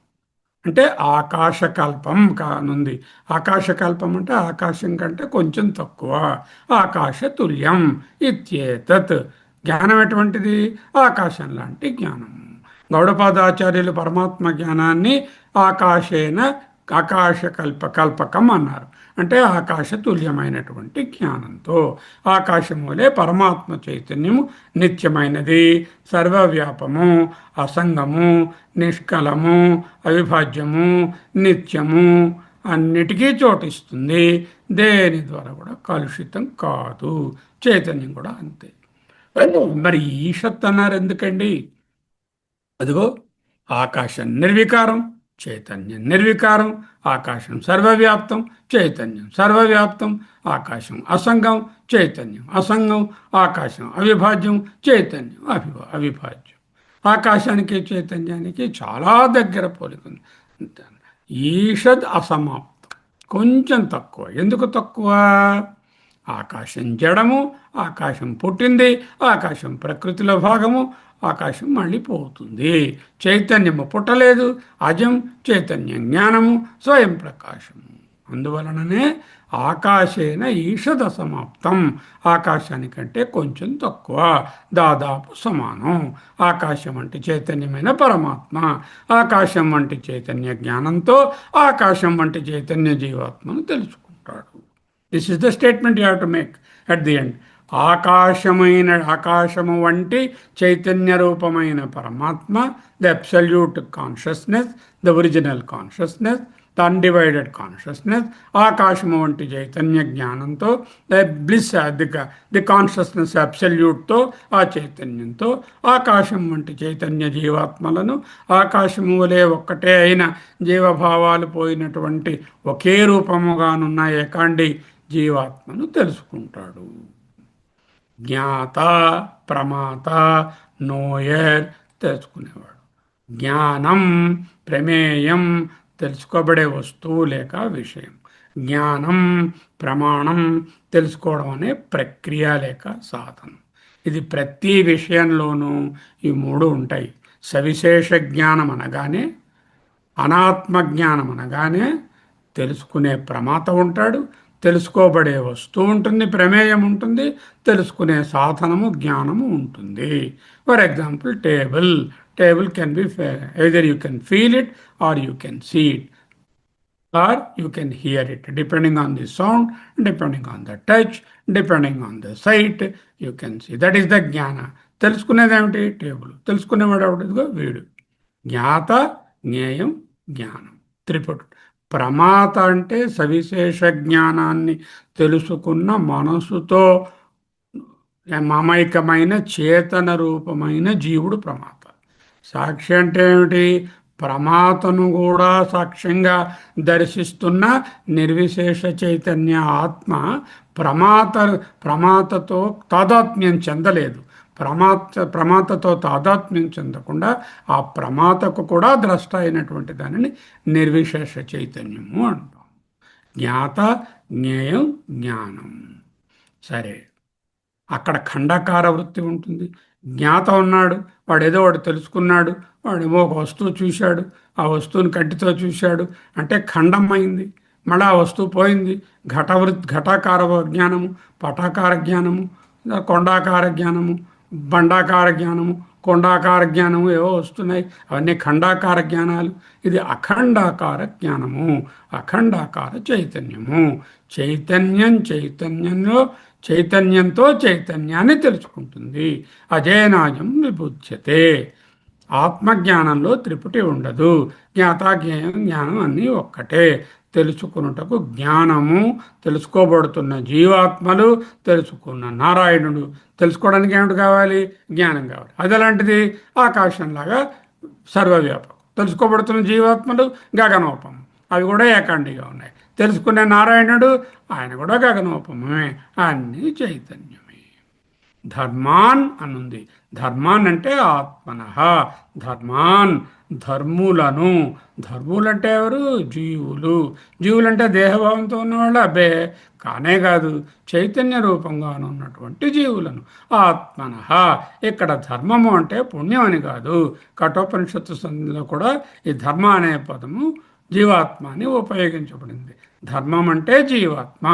అంటే ఆకాశకల్పం కానుంది. ఆకాశకల్పం అంటే ఆకాశం కంటే కొంచెం తక్కువ. ఆకాశ తుల్యం ఇత్యేతత్. జ్ఞానం ఎటువంటిది? ఆకాశం లాంటి జ్ఞానం. గౌడపాదాచార్యులు పరమాత్మ జ్ఞానాన్ని కల్పకం అన్నారు. అంటే ఆకాశ తుల్యమైనటువంటి జ్ఞానంతో, ఆకాశం వలె పరమాత్మ చైతన్యము నిత్యమైనది, సర్వవ్యాపము, అసంగము, నిష్కలము, అవిభాజ్యము, నిత్యము, అన్నిటికీ చోటిస్తుంది. దేని ద్వారా కూడా కలుషితం కాదు. చైతన్యం కూడా అంతే. మరి ఈషత్ అన్నారు ఎందుకండి? అదిగో ఆకాశం నిర్వికారం, చైతన్యం నిర్వికారం. ఆకాశం సర్వవ్యాప్తం, చైతన్యం సర్వవ్యాప్తం. ఆకాశం అసంగం, చైతన్యం అసంగం. ఆకాశం అవిభాజ్యం, చైతన్యం అవిభాజ్యం. ఆకాశానికి చైతన్యానికి చాలా దగ్గర పోలికుంది. ఈషద్ అసమాప్తం, కొంచెం తక్కువ. ఎందుకు తక్కువ? ఆకాశం జడము, ఆకాశం పుట్టింది, ఆకాశం ప్రకృతిలో భాగము, ఆకాశం మళ్ళీ పోతుంది. చైతన్యము పుట్టలేదు, అజం. చైతన్యం జ్ఞానము, స్వయం ప్రకాశము. అందువలననే ఆకాశేన ఈషద సమాప్తం. ఆకాశానికంటే కొంచెం తక్కువ, దాదాపు సమానం. ఆకాశం వంటి చైతన్యమైన పరమాత్మ, ఆకాశం వంటి చైతన్య జ్ఞానంతో ఆకాశం వంటి చైతన్య జీవాత్మను తెలుసుకుంటాడు. This is the statement you have to make at the end. ఆకాశము వంటి చైతన్య రూపమైన పరమాత్మ, the absolute consciousness, the original consciousness, the undivided consciousness, ఆకాశము వంటి చైతన్య జ్ఞానంతో, ద బ్లిస్, ది కాన్షియస్నెస్ అబ్సల్యూట్తో, ఆ చైతన్యంతో ఆకాశం వంటి చైతన్య జీవాత్మలను, ఆకాశము వలె ఒక్కటే అయిన జీవభావాలు పోయినటువంటి ఒకే రూపముగానున్న ఏకాండి జీవాత్మను తెలుసుకుంటాడు. జ్ఞాత, ప్రమాత, నోయర్, తెలుసుకునేవాడు. జ్ఞానం, ప్రమేయం, తెలుసుకోబడే వస్తువు లేక విషయం. జ్ఞానం, ప్రమాణం, తెలుసుకోవడం అనే ప్రక్రియ లేక సాధనం. ఇది ప్రతి విషయంలోనూ ఈ మూడు ఉంటాయి. సవిశేష జ్ఞానం అనగానే, అనాత్మ జ్ఞానం అనగానే తెలుసుకునే ప్రమాత ఉంటాడు, తెలుసుకోబడే వస్తువు ఉంటుంది, ప్రమేయం ఉంటుంది, తెలుసుకునే సాధనము జ్ఞానము ఉంటుంది. For example table can be either you can feel it or you can see it or you can hear it, depending on the sound, depending on the touch, depending on the sight, you can see. That is the జ్ఞాన. తెలుసుకునేది ఏమిటి? Table. తెలుసుకునేవాడు ఎవడిదిగో వీడు. జ్ఞాత, జ్ఞేయం, జ్ఞానం, త్రిపుడు. ప్రమాత అంటే సవిశేష జ్ఞానాన్ని తెలుసుకున్న మనసుతో మమైకమైన చేతన రూపమైన జీవుడు ప్రమాత. సాక్షి అంటే ఏమిటి? ప్రమాతను కూడా సాక్ష్యంగా దర్శిస్తున్న నిర్విశేష చైతన్య ఆత్మ ప్రమాతతో తాదాత్మ్యం చెందలేదు. ప్రమాతతో తాదాత్మ్యం చెందకుండా ఆ ప్రమాతకు కూడా ద్రష్ట అయినటువంటి దానిని నిర్విశేష చైతన్యము అంటాం. జ్ఞాత, జ్ఞేయం, జ్ఞానం. సరే, అక్కడ ఖండాకార వృత్తి ఉంటుంది. జ్ఞాత ఉన్నాడు, వాడు ఏదో వాడు తెలుసుకున్నాడు, వాడేమో ఒక వస్తువు చూశాడు, ఆ వస్తువుని కంటితో చూశాడు అంటే ఖండం అయింది. మళ్ళీ ఆ వస్తువు పోయింది. ఘటాకార జ్ఞానము, పటాకార జ్ఞానము, కొండాకార జ్ఞానము, బండాకార జ్ఞానము, కొండాకార జ్ఞానము ఏవో వస్తున్నాయి. అవన్నీ ఖండాకార జ్ఞానాలు. ఇది అఖండాకార జ్ఞానము, అఖండాకార చైతన్యము. చైతన్యంలో చైతన్యంతో చైతన్యాన్ని తెలుసుకుంటుంది. అజేనాయం విబుధ్యతే. ఆత్మజ్ఞానంలో త్రిపుటి ఉండదు. జ్ఞానం జ్ఞానం అన్నీ ఒక్కటే. తెలుసుకున్నటకు జ్ఞానము, తెలుసుకోబడుతున్న జీవాత్మలు, తెలుసుకున్న నారాయణుడు. తెలుసుకోవడానికి ఏమిటి కావాలి? జ్ఞానం కావాలి. అది ఎలాంటిది? ఆకాశంలాగా సర్వవ్యాపకం. తెలుసుకోబడుతున్న జీవాత్మలు గగనోపం, అవి కూడా ఏకాండిగా ఉన్నాయి. తెలుసుకునే నారాయణుడు, ఆయన కూడా గగనోపమే, అన్నీ చైతన్యమే. ధర్మాన్ అనుంది. ధర్మాన్ అంటే ఆత్మనః. ధర్మాన్, ధర్ములను. ధర్ములంటే ఎవరు? జీవులు. జీవులంటే దేహభావంతో ఉన్నవాళ్ళు? అబ్బే కానే కాదు, చైతన్య రూపంగా ఉన్నటువంటి జీవులను. ఆత్మనః. ఇక్కడ ధర్మము అంటే పుణ్యం అని కాదు. కఠోపనిషత్తు సంధిలో కూడా ఈ ధర్మ అనే పదము జీవాత్మ అని ఉపయోగించబడింది. ధర్మం అంటే జీవాత్మ.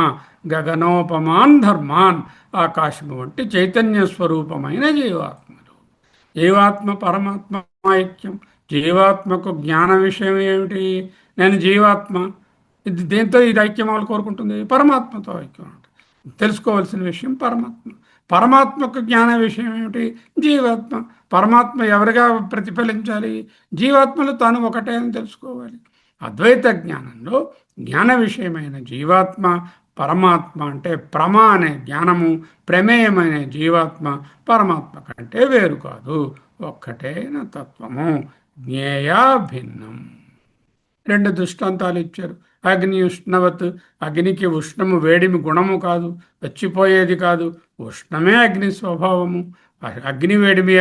గగనోపమాన్ ధర్మాన్, ఆకాశము వంటి చైతన్య స్వరూపమైన జీవాత్మలు. జీవాత్మ పరమాత్మ ఐక్యం. జీవాత్మకు జ్ఞాన విషయం ఏమిటి? నేను జీవాత్మ. ఇది దేంతో ఇది ఐక్యం వాళ్ళు కోరుకుంటుంది? పరమాత్మతో ఐక్యం అంటే తెలుసుకోవాల్సిన విషయం పరమాత్మ. పరమాత్మకు జ్ఞాన విషయం ఏమిటి? జీవాత్మ. పరమాత్మ ఎవరిగా ప్రతిఫలించాలి? జీవాత్మలు తాను ఒకటే అని తెలుసుకోవాలి. అద్వైత జ్ఞానంలో జ్ఞాన విషయమైన జీవాత్మ, పరమాత్మ అంటే ప్రమ అనే జ్ఞానము, ప్రమేయమైన జీవాత్మ పరమాత్మ కంటే వేరు కాదు, ఒక్కటైన తత్వము. జ్ఞేయా భిన్నం. రెండు దృష్టాంతాలు ఇచ్చారు. అగ్ని ఉష్ణవత్. అగ్నికి ఉష్ణము వేడిమి గుణము కాదు, వచ్చిపోయేది కాదు. ఉష్ణమే అగ్ని స్వభావము. అగ్ని వేడిమి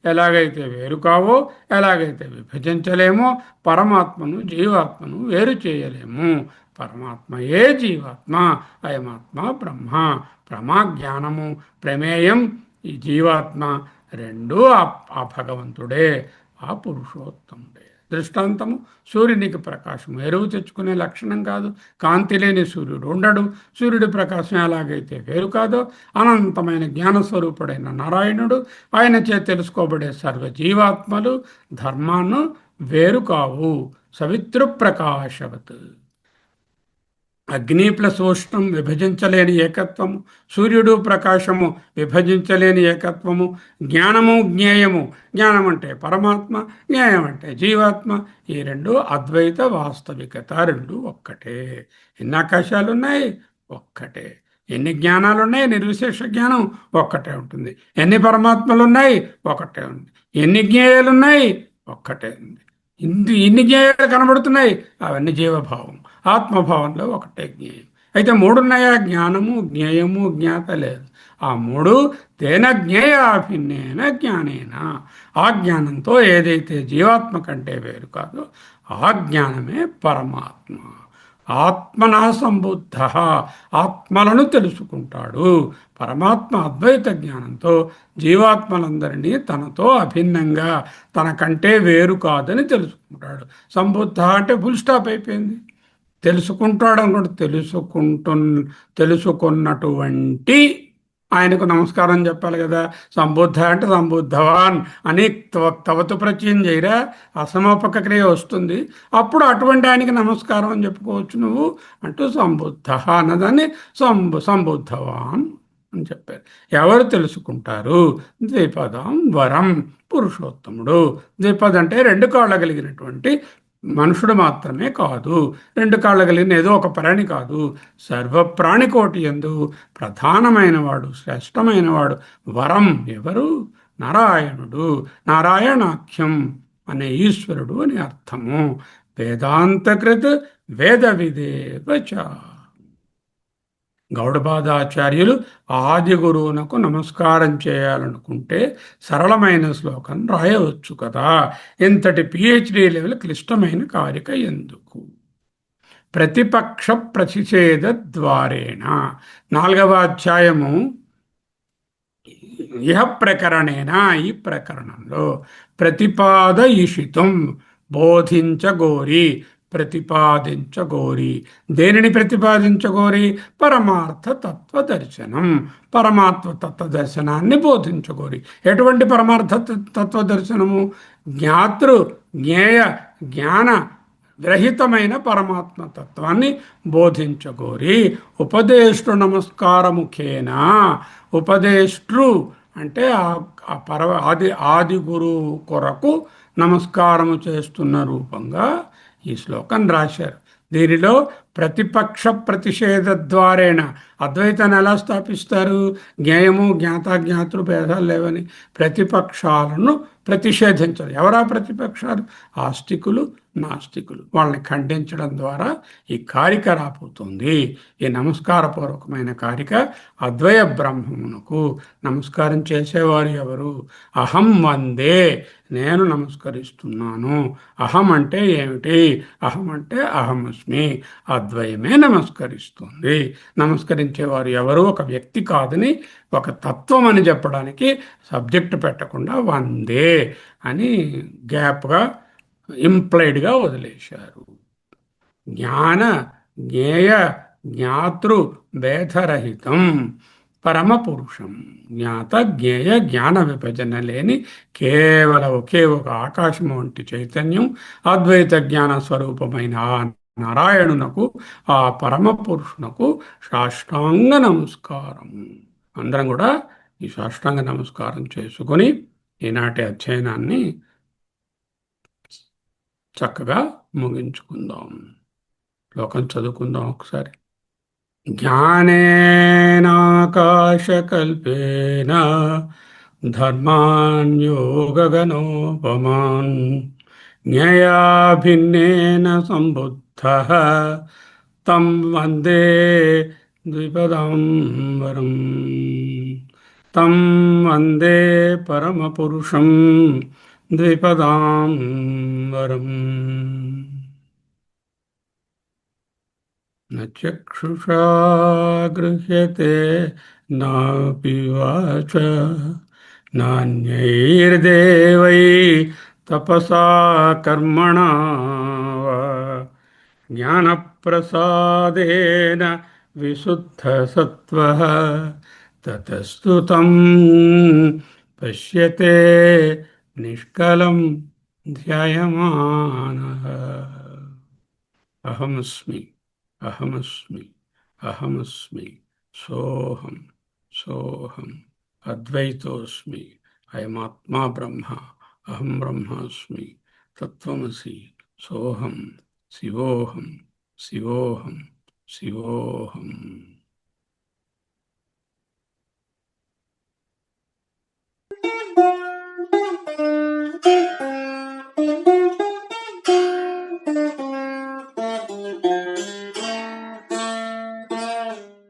ఎలాగైతే వేరు కావో, ఎలాగైతే విభజించలేమో, పరమాత్మను జీవాత్మను వేరు చేయలేము. పరమాత్మయే జీవాత్మ, అయమాత్మ బ్రహ్మ. ప్రమా జ్ఞానము, ప్రమేయం ఈ జీవాత్మ రెండూ ఆ భగవంతుడే, ఆ పురుషోత్తముడే. దృష్టాంతము సూర్యునికి ప్రకాశం ఎరువు తెచ్చుకునే లక్షణం కాదు. కాంతి లేని సూర్యుడు ఉండడు. సూర్యుడి ప్రకాశం ఎలాగైతే వేరు కాదో, అనంతమైన జ్ఞానస్వరూపుడైన నారాయణుడు, ఆయన చే తెలుసుకోబడే సర్వ జీవాత్మలు ధర్మాన్ని వేరు కావు. సవితృప్రకాశవత్. అగ్ని ప్లస్ ఉష్ణం విభజించలేని ఏకత్వము, సూర్యుడు ప్రకాశము విభజించలేని ఏకత్వము. జ్ఞానము జ్ఞేయము. జ్ఞానం అంటే పరమాత్మ, జ్ఞేయం అంటే జీవాత్మ. ఈ రెండు అద్వైత వాస్తవికత, రెండు ఒక్కటే. ఎన్ని ఆకాశాలు ఉన్నాయి? ఒక్కటే. ఎన్ని జ్ఞానాలు ఉన్నాయి? నిర్విశేష జ్ఞానం ఒక్కటే ఉంటుంది. ఎన్ని పరమాత్మలు ఉన్నాయి? ఒకటే ఉంది. ఎన్ని జ్ఞేయాలు ఉన్నాయి? ఒక్కటే ఉంది. ఇన్ని జ్ఞేయాలు కనబడుతున్నాయి, అవన్నీ జీవభావం. ఆత్మభావంలో ఒకటే జ్ఞేయం. అయితే మూడున్నాయా? జ్ఞానము, జ్ఞేయము, జ్ఞాత లేదు. ఆ మూడు తేన జ్ఞేయాభిన్నేన జ్ఞానేన. ఆ జ్ఞానంతో ఏదైతే జీవాత్మ కంటే వేరు కాదో ఆ జ్ఞానమే పరమాత్మ. ఆత్మన సంబుద్ధ. ఆత్మలను తెలుసుకుంటాడు. పరమాత్మ అద్వైత జ్ఞానంతో జీవాత్మలందరినీ తనతో అభిన్నంగా, తనకంటే వేరు కాదని తెలుసుకుంటాడు. సంబుద్ధ అంటే ఫుల్ స్టాప్ అయిపోయింది. తెలుసుకుంటాడు అనుకుంటే తెలుసుకున్నటువంటి ఆయనకు నమస్కారం చెప్పాలి కదా. సంబుద్ధ అంటే సంబుద్ధవాన్ అని తవతు ప్రత్యయం చేయరా, అసమోపక క్రియ వస్తుంది. అప్పుడు అటువంటి ఆయనకి నమస్కారం అని చెప్పుకోవచ్చు నువ్వు అంటూ సంబుద్ధ అన్నదాన్ని సంబుద్ధవాన్ అని చెప్పారు. ఎవరు తెలుసుకుంటారు? ద్విపదం వరం, పురుషోత్తముడు. ద్విపద అంటే రెండు కాళ్ళ కలిగినటువంటి మనుషుడు మాత్రమే కాదు, రెండు కాళ్ళ కలిగిన ఏదో ఒక ప్రాణి కాదు. సర్వప్రాణికోటి యందు ప్రధానమైన వాడు, శ్రేష్టమైన వాడు వరం. ఎవరు? నారాయణుడు. నారాయణాఖ్యం అనే ఈశ్వరుడు అని అర్థము. వేదాంతకృత్ వేద విదేవచ. గౌడపాదాచార్యులు ఆది గురువునకు నమస్కారం చేయాలనుకుంటే సరళమైన శ్లోకం రాయవచ్చు కదా. ఇంతటి పిహెచ్డి లెవెల్ క్లిష్టమైన కారిక ఎందుకు? ప్రతిపక్ష ప్రతిషేధ ద్వారేణ 4వ అధ్యాయము ఇహ ప్రకరణేన, ఈ ప్రకరణంలో ప్రతిపాదయిషితం బోధించగోరి, ప్రతిపాదించగోరి. దేనిని ప్రతిపాదించగోరి? పరమార్థ తత్వ దర్శనం, పరమాత్మ తత్వ దర్శనాన్ని బోధించగోరి. ఎటువంటి పరమార్థ తత్వ దర్శనము? జ్ఞాతృ జ్ఞేయ జ్ఞాన గ్రహితమైన పరమాత్మ తత్వాన్ని బోధించగోరి. ఉపదేష్టు నమస్కారముఖేనా, ఉపదేష్టు అంటే ఆది గురువు కొరకు నమస్కారము చేస్తున్న రూపంగా ఈ శ్లోకం రాశారు. దీనిలో ప్రతిపక్ష ప్రతిషేధ ద్వారేణ అద్వైతాన్ని ఎలా స్థాపిస్తారు? జ్ఞేయము జ్ఞాతాజ్ఞాతృ భేదాలు లేవని ప్రతిపక్షాలను ప్రతిషేధించరు. ఎవరా ప్రతిపక్షాలు? ఆస్తికులు, నాస్తికులు. వాళ్ళని ఖండించడం ద్వారా ఈ కారిక రాబోతుంది. ఈ నమస్కారపూర్వకమైన కారిక అద్వయ బ్రహ్మమునకు నమస్కారం చేసేవారు ఎవరు? అహం వందే, నేను నమస్కరిస్తున్నాను. అహం అంటే ఏమిటి? అహం అంటే అహమస్మి, అద్వయమే నమస్కరిస్తుంది. నమస్కరించేవారు ఎవరు? ఒక వ్యక్తి కాదని, ఒక తత్వం అని చెప్పడానికి సబ్జెక్ట్ పెట్టకుండా వందే అని గ్యాప్గా ఇంప్లైడ్గా వదిలేశారు. జ్ఞాన జ్ఞేయ జ్ఞాతృ భేదరహితం పరమ పురుషం, జ్ఞాత జ్ఞేయ జ్ఞాన విభజన లేని కేవలం ఒకే ఒక ఆకాశం వంటి చైతన్యం, అద్వైత జ్ఞాన స్వరూపమైన ఆ నారాయణునకు, ఆ పరమ పురుషునకు సాష్టాంగ నమస్కారం. అందరం కూడా ఈ సాష్టాంగ నమస్కారం చేసుకొని ఈనాటి అధ్యయనాన్ని చక్కగా ముగించుకుందాం. శ్లోకం చదువుకుందాం ఒకసారి. జ్ఞానేనాకాశకల్పేన ధర్మాన్ యోగగణోపమాన్ జ్ఞయా భిన్నేన సంబుద్ధః తం వందే ద్విపదాంబరం. తం వందే పరమపురుషం ద్విపదాంబరం. న చక్షుషా గృహ్యతే నాపి వాచ నాన్యైర్దేవై తపసా కర్మణా వా జ్ఞానప్రసాదేన విశుద్ధసత్వః తతస్తు తం పశ్యతే నిష్కలం ధ్యాయమానః. అహమస్మి అహమస్మి అహమస్మి సోహం సోహం అద్వైతోస్మి అయమాత్మా బ్రహ్మ అహం బ్రహ్మాస్మి తత్వమసి సోహం శివోహం శివోహం శివోహం.